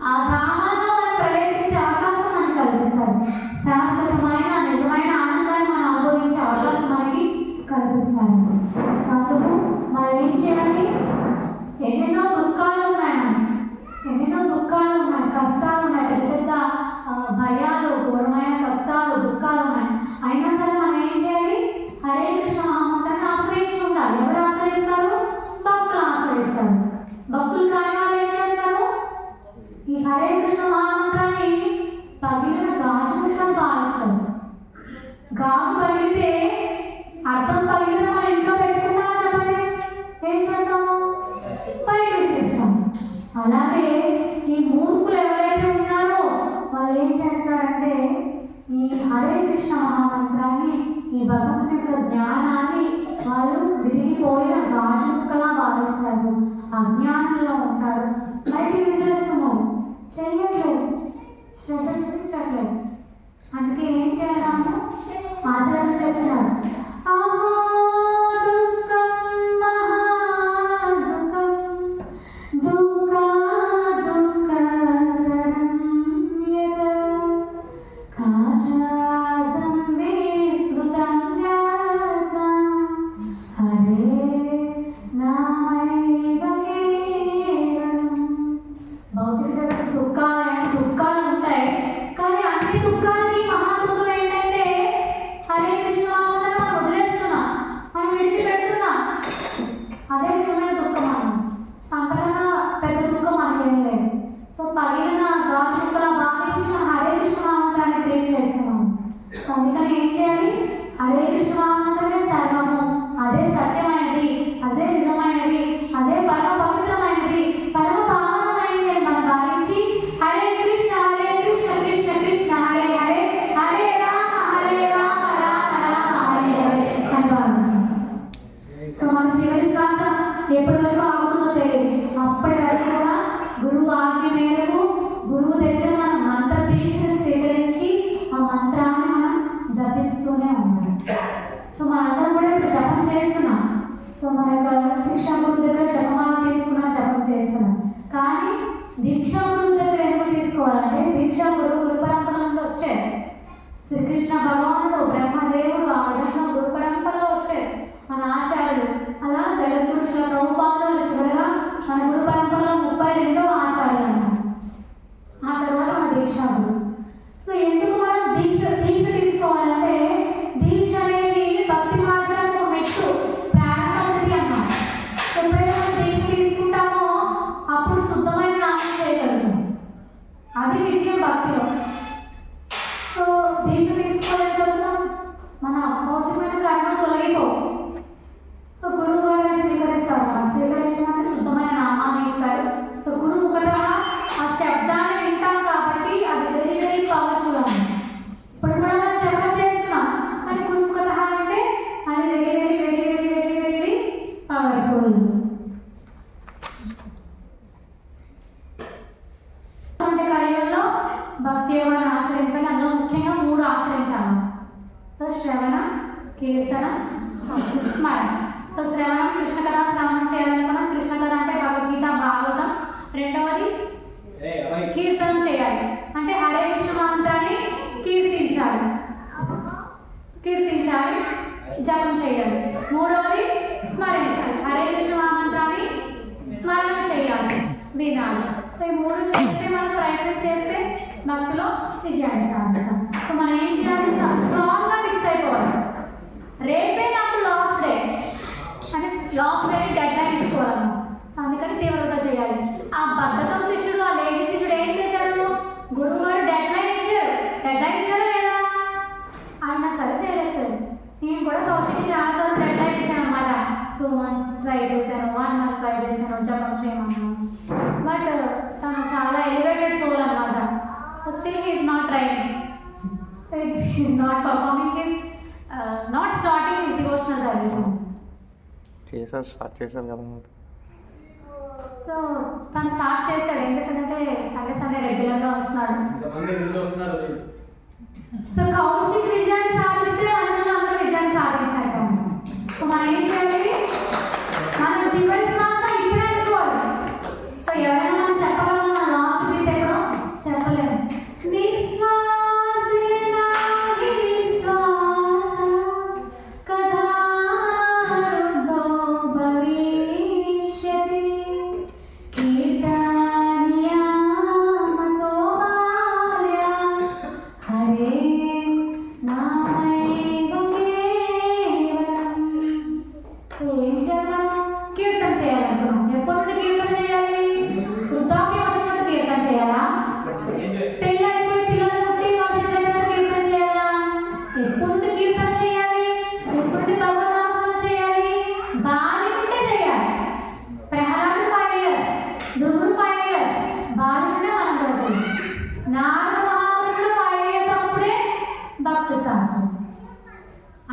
ఆ ధామంలో మనం ప్రవేశించే అవకాశం మనకు కల్పిస్తారు. శాశ్వతమైన నిజమైన ఆనందాన్ని మనం అనుభవించే అవకాశం మనకి కల్పిస్తారు. సో అందుకు మనం ఏం చేయాలి? ఎన్నెన్నో దుఃఖాలు ఉన్నాయి, ఎన్నెన్నో దుఃఖాలు ఉన్నాయి, కష్టాలు ఉన్నాయి, పెద్ద పెద్ద భయాలు, ఘోరమైన కష్టాలు, దుఃఖాలు ఉన్నాయి. అయినా సరే మనం ఏం చేయాలి? హరే కృష్ణ మహామంత్రాన్ని ఆశ్రయించి ఉండాలి. ఎవరు ఆశ్రయిస్తారు? భక్తులు ఆశ్రయిస్తారు. భక్తులు కాని వారు ఏం చేస్తారు? ఈ హరే కృష్ణ మహామంత్రాన్ని పగిలిన గాజు ముక్కలు భావిస్తారు. గాజు పగిలితే అర్థం పగిలిన మన ఇంట్లో పెట్టుకుంటామా చెప్పండి? ఏం చేస్తాము? బయట విసిస్తాము. అలాగే ఈ మూర్ఖులు ఎవరైతే ఉన్నారో వాళ్ళు ఏం చేస్తారంటే ఈ హరే కృష్ణ మహామంత్రాన్ని, ఈ భగవంతుని యొక్క జ్ఞానాన్ని వాళ్ళు విరిగిపోయిన గాజు ముక్కలా భావిస్తారు. అజ్ఞానంలో ఉంటారు, బయట విసిరేస్తున్నారు, చెయ్యట్లేదు, శ్రద్ధ చూపించట్లేదు. అందుకే ఏం చేయాలి? ఆచార్యులు చెప్తున్నారు, అహో దుఃఖం మహా దుఃఖం అందుకని ఏం చేయాలి? హరే కృష్ణ మహామంత్రమే సర్వము, అదే సత్యమైనది, అదే నిజమైనది, అదే పరమ పవిత్రమైనది, పరమ పావనమైనది అని మనం భావించి హరే కృష్ణ కృష్ణ కృష్ణ హరే హరే, హరే రామ రామ రామ హరే హరే అని భావించాం. సో మన చివరి శ్వాస ఎప్పటి వరకు ఆగుతుందో తెలియదు. అప్పటి వరకు కూడా గురువు ఆజ్ఞ మేరకు గురువు దగ్గర మనం మంత్ర దీక్షను స్వీకరించి ఆ మంత్రాన్ని మనం జపిస్తూనే ఉండాలి. సో మనందరం కూడా ఇప్పుడు జపం చేస్తున్నాం. సో మన యొక్క శిక్షా గురువు దగ్గర జపమాల తీసుకున్నాం, జపం చేస్తున్నాం. కానీ దీక్షా గురువు దగ్గర ఎందుకు తీసుకోవాలంటే దీక్షా గురువు గురు పరంపరలో వచ్చారు. శ్రీకృష్ణ భగవానుడు, బ్రహ్మదేవుడు ఆ విధంగా గురు పరంపరలో వచ్చారు మన ఆచార్యులు. అలా జగద్గురుషుల ప్రభుపాదులు చివరిగా మన గురు పరంపరలో 32వ ఆచార్యులు అన్నారు. ఆ తర్వాత మన దీక్షా గురువు. సో ఎందుకు మనం దీక్ష తీసుకోవాలంటే దీక్ష అనేది భక్తి మార్గానికి ఒక మెట్టు, ప్రారంభ స్థితి అన్నమాట. ఎప్పుడైతే మనం దీక్ష తీసుకుంటామో అప్పుడు శుద్ధమైన నామం చేయగలుగుతాం. అది విషయం భక్తిలో. సో దీక్ష తీసుకోలేకపోతున్నాం, మన భౌతికమైన కర్మలు తొలగిపోవు. సో గురువు గారిని స్వీకరిస్తారు. స్వీకరించడానికి శుద్ధమైన నామాన్ని ఇస్తారు. సో గురువు ముఖతః ఆ శబ్దాన్ని వింటాం కాబట్టి అది వెరీ వెరీ పవర్ఫుల్ ఉంది. ఇప్పుడు కూడా మనం జపం చేస్తున్నాం, కానీ గురువు ముఖతః అంటే అది very very very very very very very powerful. కలియుగంలో భక్తి యోగాన్ని ఆచరించాలి. అందులో ముఖ్యంగా 3 ఆచరించాలి. సో శ్రవణ, కీర్తన, స్మరణ. సో శ్రవణం, కృష్ణ కథ శ్రవణం చేయాలనుకున్నాం. కృష్ణ కథ అంటే భగవద్గీత, భాగవతం. రెండవది కీర్తనం చేయాలి, అంటే హరే కృష్ణ మంత్రాన్ని కీర్తించాలి, జపం చేయాలి. మూడవది స్మరించాలి, హరే కృష్ణ మంత్రాన్ని స్మరణ చేయాలి, వినాలి. సో ఈ 3 చేస్తే మనం ప్రయత్నం చేస్తే భక్తిలో విజయాన్ని సాధిస్తాం. సో మనం ఏం చేయాలి? చాలా స్ట్రాంగ్గా ఫిక్స్ అయిపోవాలి. రేపే నాకు లాస్ట్ డే అంటే లాస్ట్ డే డెడ్ లైన్ ఇచ్చుకోవాలి. సో అందుకని తీవ్రత చేయాలి. ఆ బద్ధకం శిష్యుడు, ఆ లేడీ శిష్యుడు ఏం చేశారు? గురువు గారు డెడ్ లైన్ ఇచ్చారా లేదా? ఆయన సరే చేయలేదు. నేను కూడా కౌశికి చాలాసార్లు డెడ్ లైన్ ఇచ్చాను అనమాట. 2 months ట్రై చేశాను, 1 month ట్రై చేశాను, జపం చేయమన్నాను. బట్ తను చాలా ఎలివేటెడ్ సోల్ అనమాట. Still he is not trying. So he is not performing, is not starting his devotional service.
Start చేశారు కదా.
సో తను స్టార్ట్ చేశాడు. ఎందుకంటే సండే రెగ్యులర్గా వస్తున్నాడు. సో కౌశిక్ విజయాన్ని సాధిస్తే అందరూ విజయాన్ని సాధించారు. సో మనం ఏం చేయాలి? మనం చివరి శ్వాస ఇప్పుడే అనుకోవాలి. సో ఎవరైనా మనం చెప్పగలం, మన లాస్ట్ బ్రీత్ ఎక్కడో చెప్పలేము.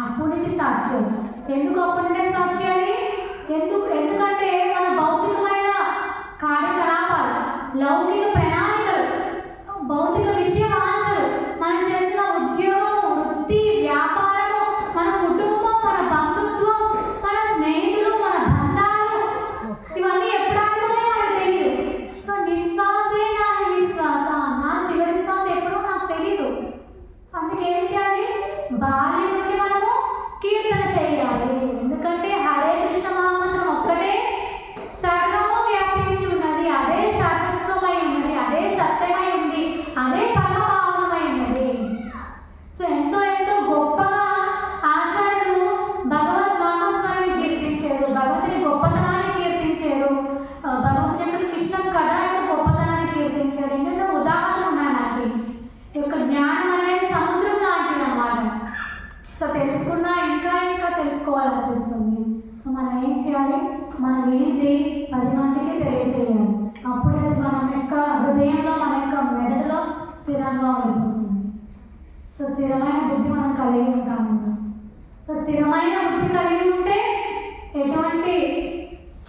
అప్పటి నుంచి స్టార్ట్ చేయాలి. ఎందుకు అప్పటి నుండే స్టార్ట్ చేయాలి? ఎందుకంటే మన భౌతికమైన కార్యకలాపాలు, లౌకిక ప్రణాళికలు, భౌతిక విషయం ఆచరు, మనం చేసిన ఉద్యోగము, వృత్తి, వ్యాపారము, మన కుటుంబం, మన బంధుత్వం, మన స్నేహితులు, మన బంధాలు, ఇవన్నీ ఎప్పుడైనా మనకు తెలియదు. సో నిశ్వాసే నా విశ్వాస, నా చివరి శ్వాస ఎప్పుడో నాకు తెలియదు. సో అందుకే ఏం చేయాలి? బాల్యం నుండి మనము కీర్తన చేయాలి. ఎందుకంటే హరే కృష్ణ మహామంత్రం ఒక్కటే సర్వము వ్యాపించి ఉన్నది, అదే సర్వస్వమై ఉన్నది, అదే సత్యమై ఉంది, అదే పరమపావనమై ఉన్నది. సో ఎంతో ఎంతో గొప్పగా ఆచార్యులు భగవద్ నామస్మరణని కీర్తించారు, భగవంతుని గొప్పతనాన్ని కీర్తించారు, భగవంతుని యొక్క కృష్ణ కథ యొక్క గొప్పతనాన్ని కీర్తించారు. ఎన్నెన్నో ఉదాహరణలు ఉన్నాయి. నాకు ఈ యొక్క జ్ఞానం అనేది సముద్రం లాంటిది అన్నమాట. స్థిరమైన బుద్ధి మనం కలిగి ఉంటాము. సో స్థిరమైన బుద్ధి కలిగి ఉంటే ఎటువంటి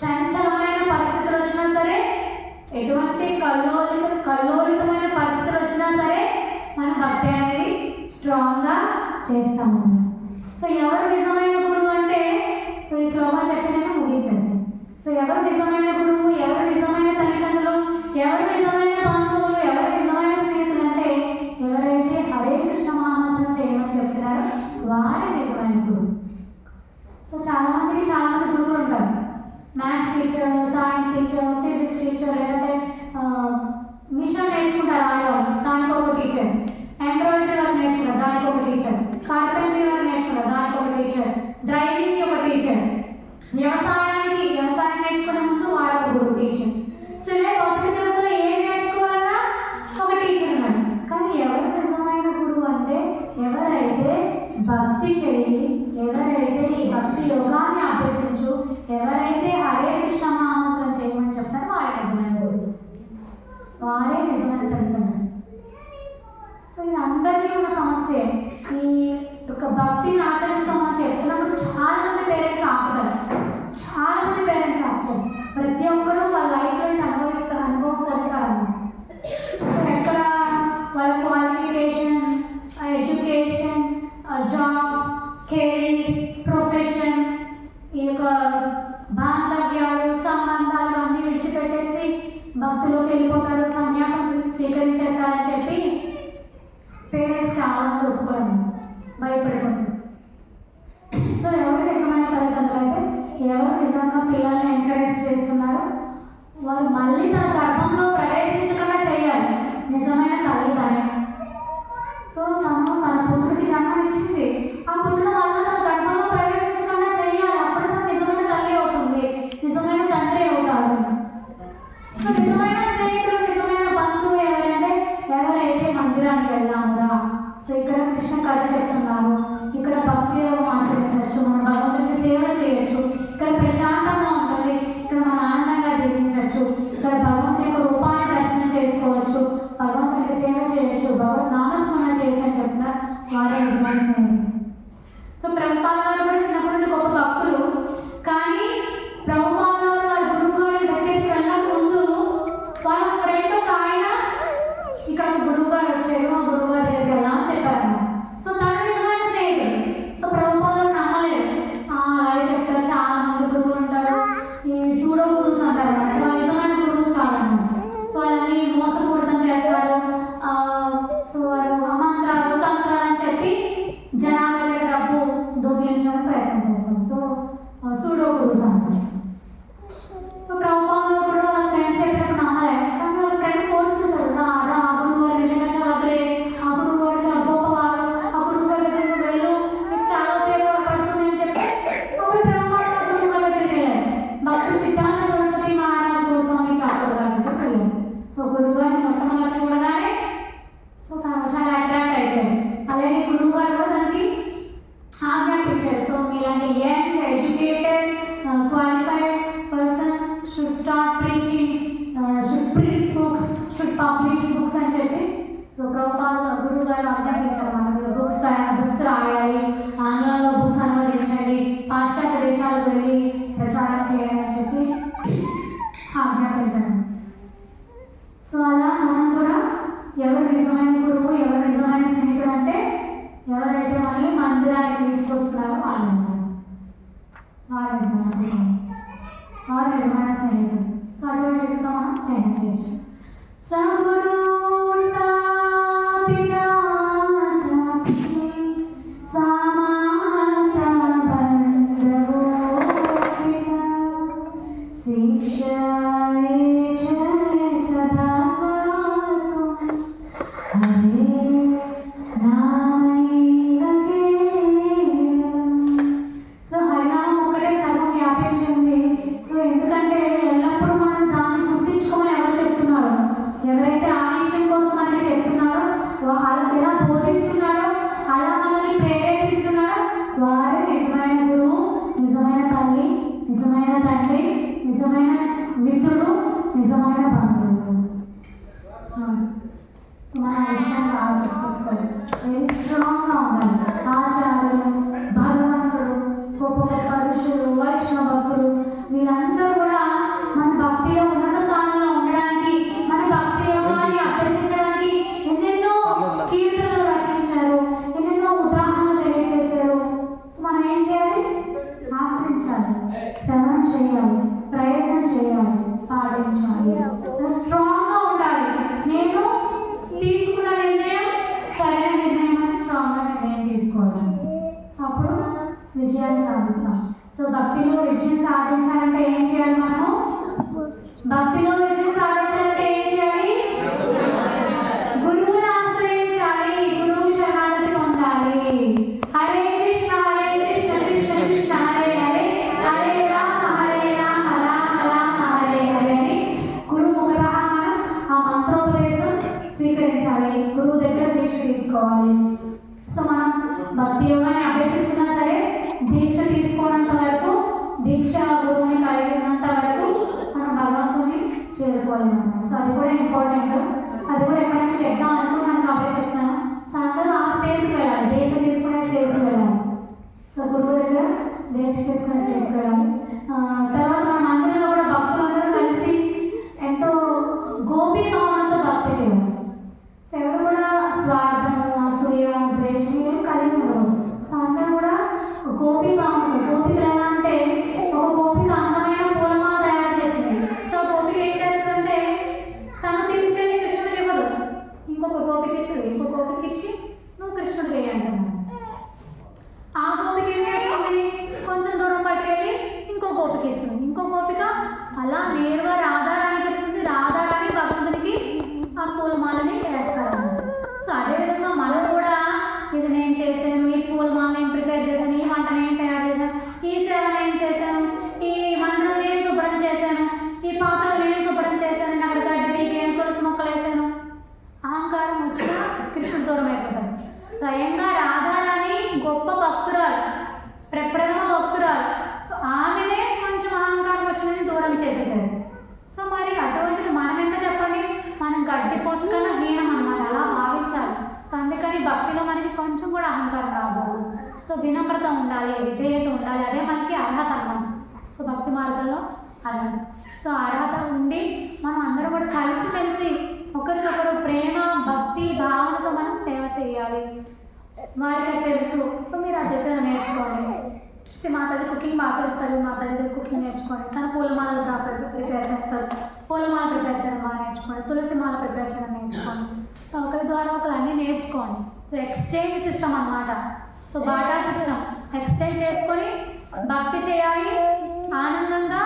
చంచలమైన పరిస్థితులు వచ్చినా సరే, ఎటువంటి కల్లోలితమైన పరిస్థితులు వచ్చినా సరే మన భక్తి అనేది స్ట్రాంగ్గా చేస్తాము. సో ఎవరు నిజమైన గురువు అంటే, సో ఈ శ్లోకం చెప్పిన ముగించేస్తాం. సో ఎవరు నిజమైన గురువు, ఎవరు నిజమైన తల్లిదండ్రులు, ఎవరు నిజమైన బంధువులు, ఎవరు నిజమైన స్నేహితులు అంటే ఎవరైతే హరే కృష్ణ మహామంత్రం చేయమని చెప్తున్నారో వారే నిజమైన గురువు. సో చాలా మంది గురువులు ఉంటారు. Maths teacher, science teacher, physics teacher, లేదంటే మిషన్ నేర్చుకుంటారు ఆడవాళ్ళు, దానికి ఒక టీచర్. ఎంబ్రాయిడరీ వర్క్ నేర్చుకుంటారు, దానికి ఒక టీచర్. కార్పెంటరీ వర్క్ నేర్చుకుంటారు, దానికి ఒక టీచర్. డ్రైవింగ్కి ఒక టీచర్. వ్యవసాయం నేర్చుకునే ముందు వాళ్ళకు గురువు టీచర్. సో ఇలా భౌతిక చదువులో ఏం నేర్చుకోవాలన్నా ఒక టీచర్ ఉన్నారు. కానీ ఎవరు నిజమైన గురువు అంటే ఎవరైతే భక్తి చేయి, ఎవరైతే ఈ భక్తి యోగాన్ని అభ్యసించు, ఎవరైతే హరే కృష్ణ మహామంత్రం చేయమని చెప్తారో వారే నిజమైన గురువు, వారే నిజమైన తల్లిదండ్రులు. సో ఇది అందరికీ ఉన్న సమస్య. ఈ యొక్క భక్తిని ఆచరిస్తామని చెప్తున్నప్పుడు చాలా మంది పేరెంట్స్ ఆపుతారు. ప్రతి ఒక్కరూ వాళ్ళ లైఫ్లో ఇది అనుభవం పొందుతారు. సో ఎక్కడ వాళ్ళ qualification, education, job, career, profession, ఈ యొక్క బాంధవ్యాలు, సంబంధాలు అన్నీ విడిచిపెట్టేసి భక్తిలోకి వెళ్ళిపోతారు, సన్యాసం స్వీకరించేస్తారని చెప్పి పేరెంట్స్ చాలా మంది ఒప్పుకోరు, భయపడిపోతారు. సో ఎవరు నిజమైన తల్లిదండ్రులు అంటే ఎవరు నిజంగా పిల్లల్ని ఎంకరేజ్ చేస్తున్నారో వారు మళ్ళీ తన గర్భంలో ప్రవేశించకుండా చేయాలి. నిజమైన తల్లి తనే. సో తన పుత్రుడికి జన్మనిచ్చింది, ఆ పుత్రుడు మళ్ళీ తన గర్భంలో ప్రవేశించకుండా చేయాలి. అప్పుడు తను నిజమైన తల్లి అవుతుంది, నిజమైన తండ్రి అవుతాడు. సో నిజమైన స్నేహితుడు, నిజమైన బంధువు ఎవరంటే ఎవరైతే మందిరానికి వెళ్దామురా. సో ఇక్కడ కృష్ణ కథ చెప్తున్నారు, ఇక్కడ భక్తి యోగం ఆచరించవచ్చు, మన భగవంతుడికి సేవ చేయొచ్చు, ఇక్కడ ప్రశాంతంగా ఉంటుంది, ఇక్కడ మన ఆనందంగా జీవించవచ్చు, ఇక్కడ భగవంతుని యొక్క రూపాన్ని దర్శనం చేసుకోవచ్చు, భగవంతుడికి సేవ చేయొచ్చు, భగవద్ నామస్మరణ చేయొచ్చు అని చెప్తున్నారు. వారే నిజమైన స్నేహితులు. సో ప్రభుపాద గారు కూడా చిన్నప్పటి నుండి గొప్ప భక్తులు. కానీ ప్రభుపాద గారు వారి గురువు గారి దగ్గరికి వెళ్ళక ముందు వాళ్ళ ఫ్రెండ్ ఒక ఆయన ఇక్కడ గురువు గారు వచ్చారు, ఆ గురువు గారి దగ్గరికి వెళ్ళామని చెప్పారు. సో తను నిజమైన స్నేహితుడు. సో ప్రభుపాద గారు నమ్మలేదు. అలాగే చెప్తారు, చాలా మంది గురువులు ఉంటారు, ఈ సూడో గురువుస్ అంటారు అన్నమాట, వాళ్ళు నిజమైన గురువుస్ కాదన్నమాట. సో వాళ్ళని మోసపూరితం చేస్తారు. సో వారు అమంత్రాలు, తంత్రాలు అని చెప్పి జనాల దగ్గర డబ్బు దొంగిలించడానికి ప్రయత్నం చేస్తారు. సో సూడో గురువుస్ అంటారు. సో ప్రభుపాద కూడా వాళ్ళ ఫ్రెండ్ చెప్పినప్పుడు నమ్మలేదు. కానీ వాళ్ళ ఫ్రెండ్ ఫోర్స్ చేశారు, ఆ గురువు గారు నిజంగా చాలా గ్రేట్, ఆ గురువు గారు చాలా గొప్పవారు, ఆ గురువు గారి దగ్గర వెళ్ళు, నీకు చాలా ఉపయోగపడుతుంది అని చెప్పి అప్పుడు ప్రభుపాద గురువు గారి దగ్గరికి వెళ్ళారు. భక్తి సిద్ధాంత సరస్వతి మహారాజ్ గోస్వామి ఠాకూర్ గారి దగ్గరికి వెళ్ళారు. సో గురువు గారిని మొట్టమొదటి చూడగానే సో తను చాలా అట్రాక్ట్ అయిపోయారు. అలాగే గురువు గారు కూడా దానికి ఆజ్ఞాపించారు. సో మీలాంటి young educated qualified person should start preaching, should print books, should publish books అని చెప్పి సో ప్రభుపాద గురువు గారు ఆజ్ఞాపించారు. మనకు బుక్స్ రాయాలి, ఆంగ్లంలో బుక్స్ అనువదించండి, పాశ్చాత్య దేశాలకు వెళ్ళి ప్రచారం చేయాలి అని చెప్పి ఆజ్ఞాపించారు. సో అలా మనం కూడా ఎవరు నిజమైన గురువు, ఎవరు నిజమైన స్నేహితులు అంటే ఎవరైతే మనల్ని మందిరానికి తీసుకొస్తున్నారో వాళ్ళు నిజమైన స్నేహితులు. సో అటువంటి వ్యక్తితో మనం స్నేహం చేయొచ్చు. సగురు సాపితా సామాత బంధవో శిక్షాయే సదా స్వాతు హరే నామైవ కేవలం. సో హరినామం ఒక్కటే సర్వం వ్యాపించింది. సో ఎందుకంటే ఎల్లప్పుడూ మనం దాన్ని గుర్తించుకోమని ఎవరు చెప్తున్నారు? ఎవరైతే ఆ విషయం కోసం అంటే తీసుకోవాలి. సో అప్పుడు విజయాన్ని సాధిస్తాం. సో భక్తిలో విజయం సాధించాలంటే ఏం చేయాలి? మనము భక్తిలో విజయం సాధించాలంటే ఏం చేయాలి? గురువుని ఆశ్రయించాలి, గురువుని శరణాగతి పొందాలి. హరే కృష్ణ కృష్ణ కృష్ణ హరే హరే, హరే రామ రామ రామ హరే హరే అని గురుముఖత మనం ఆ మంత్రోపదేశం స్వీకరించాలి, గురువు దగ్గర దీక్ష తీసుకోవాలి. సో మనం భక్తి యోగాన్ని అభ్యసిస్తున్నా సరే దీక్ష తీసుకోనంత వరకు, దీక్ష గురువుని కలిగి ఉన్నంత వరకు మనం భగవంతుని చేరుకోలేము. సో అది కూడా ఇంపార్టెంట్. అది కూడా ఎప్పుడైనా చెప్తాం అనుకున్నాను కాబట్టి చెప్తాను. సో అందరూ ఆ స్టేజ్కి వెళ్ళాలి, దీక్ష తీసుకునే స్టేజ్కి వెళ్ళాలి. సో గురువు దగ్గర దీక్ష తీసుకునే స్టేజ్కి వెళ్ళాలి. తర్వాత మన అందరిలో కూడా భక్తులందరూ కలిసి ఎంతో గోపీ భావనతో భక్తి చేయాలి. సో ఎవరు కూడా స్వార్థము, అసూయ, ద్వేషం కలిగి ఉండరు. సో అందరూ కూడా గోపీ భావన. గోపికలు ఎలా అంటే, ఒక గోపిక అందమైన పూలమాల తయారు చేసింది. సో గోపిక ఏం చేస్తుందంటే తను తీసుకెళ్ళి కృష్ణుడికి ఇవ్వదు, ఇంకొక గోపిక ఇస్తుంది. ఇంకొక గోపిక ఇచ్చి నువ్వు కృష్ణుడికి వేయంటున్నాను. ఆ గోపిక ఏం చేస్తుంది? కొంచెం దూరం పట్టుకెళ్ళి ఇంకో గోపిక ఇస్తుంది. ఇంకో గోపిక అలా నేరుగా రాధారానికి ఇస్తుంది. రాధారాణి భగవంతునికి ఆ పూలమాలని వేస్తారు. సో అదేవిధంగా మనం కూడా ఇది నేను చేశాను, ఈ పూలమాల నేను ప్రిపేర్ చేశాను, ఈ వంట నేను తయారు చేశాను, ఈ సేవ నేను చేశాను, ఈ మందిరం నేను శుభ్రం చేశాను, ఈ పాత్రలు నేను శుభ్రం చేశాను, నాకు గడ్డి పీకి తులసి మొక్కలు వేసాను. అహంకారం వచ్చినా కృష్ణుడు దూరం అయిపోతాడు. స్వయంగా రాధారాణి గొప్ప భక్తురాలు, ప్రప్రథమ భక్తురాలు. సో ఆమెనే కొంచెం అహంకారం వచ్చినని దూరం చేసేసాడు. సో మరి అటువంటిది మనం ఎంత చెప్పండి, మనం గడ్డి పోసుకన్నా హీనం అన్నమాట, అలా భావించాలి. సో అందుకని భక్తిలో మనకి కొంచెం కూడా అహంకారం రాకూడదు. సో వినమ్రత ఉండాలి, విధేయత ఉండాలి, అదే మనకి అర్హత అన్నమాట. సో భక్తి మార్గంలో అర్హత. సో అర్హత ఉండి మనం అందరం కూడా కలిసిమెలిసి ఒకరికొకరు ప్రేమ భక్తి భావనతో మనం సేవ చేయాలి. వారికి తెలుసు. సో మీరు అధ్యతగా నేర్చుకోండి. సో మాతాజీ కుకింగ్ బాగా చేస్తారు, మాతాజీ కుకింగ్ నేర్చుకోండి. తను పూలమాల ప్రిపేర్ చేస్తారు, పూలమాల ప్రిపేర్ చేయడం బాగా నేర్చుకోండి, తులసి మాల ప్రిపేర్ చేయడం నేర్చుకోండి. సో ఒకరి ద్వారా ఒకరు అన్నీ నేర్చుకోండి. సో ఎక్స్చేంజ్ సిస్టమ్ అన్నమాట. సో బాటా సిస్టమ్ ఎక్స్చేంజ్ చేసుకొని భక్తి చేయాలి. ఆనందంగా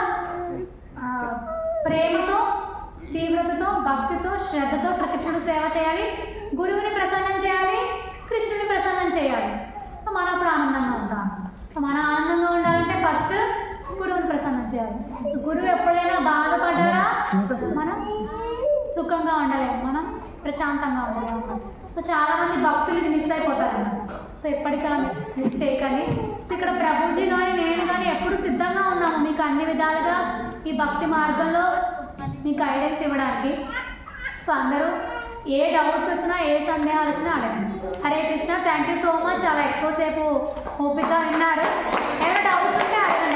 ప్రేమతో, తీవ్రతతో, భక్తితో, శ్రద్ధతో కృష్ణుడు సేవ చేయాలి. గురువుని ప్రసన్నం చేయాలి, కృష్ణుని ప్రసన్నం చేయాలి. సో మనం అప్పుడు ఆనందంగా ఉంటాం. సో మనం ఆనందంగా ఉండాలంటే ఫస్ట్ గురువుని ప్రసన్నం చేయాలి. గురువు ఎప్పుడైనా బాధపడ్డారా మనం సుఖంగా ఉండలేము, మనం ప్రశాంతంగా ఉండలేము. సో చాలామంది భక్తులు ఇది మిస్ అయిపోతారు. సో ఎప్పటికలా మిస్ చేయకండి. సో ఇక్కడ ప్రభుజీ కానీ నేను కానీ ఎప్పుడు సిద్ధంగా ఉన్నాము మీకు అన్ని విధాలుగా ఈ భక్తి మార్గంలో మీకు గైడెన్స్ ఇవ్వడానికి. సో అందరూ ఏ డౌట్స్ వచ్చినా, ఏ సందేహాలు వచ్చినా అడగండి. Hare Krishna. Thank you so much. చాలా ఎక్కువసేపు ఓపిక విన్నారు. ఏమైనా డౌట్స్ ఉంటే అడగండి.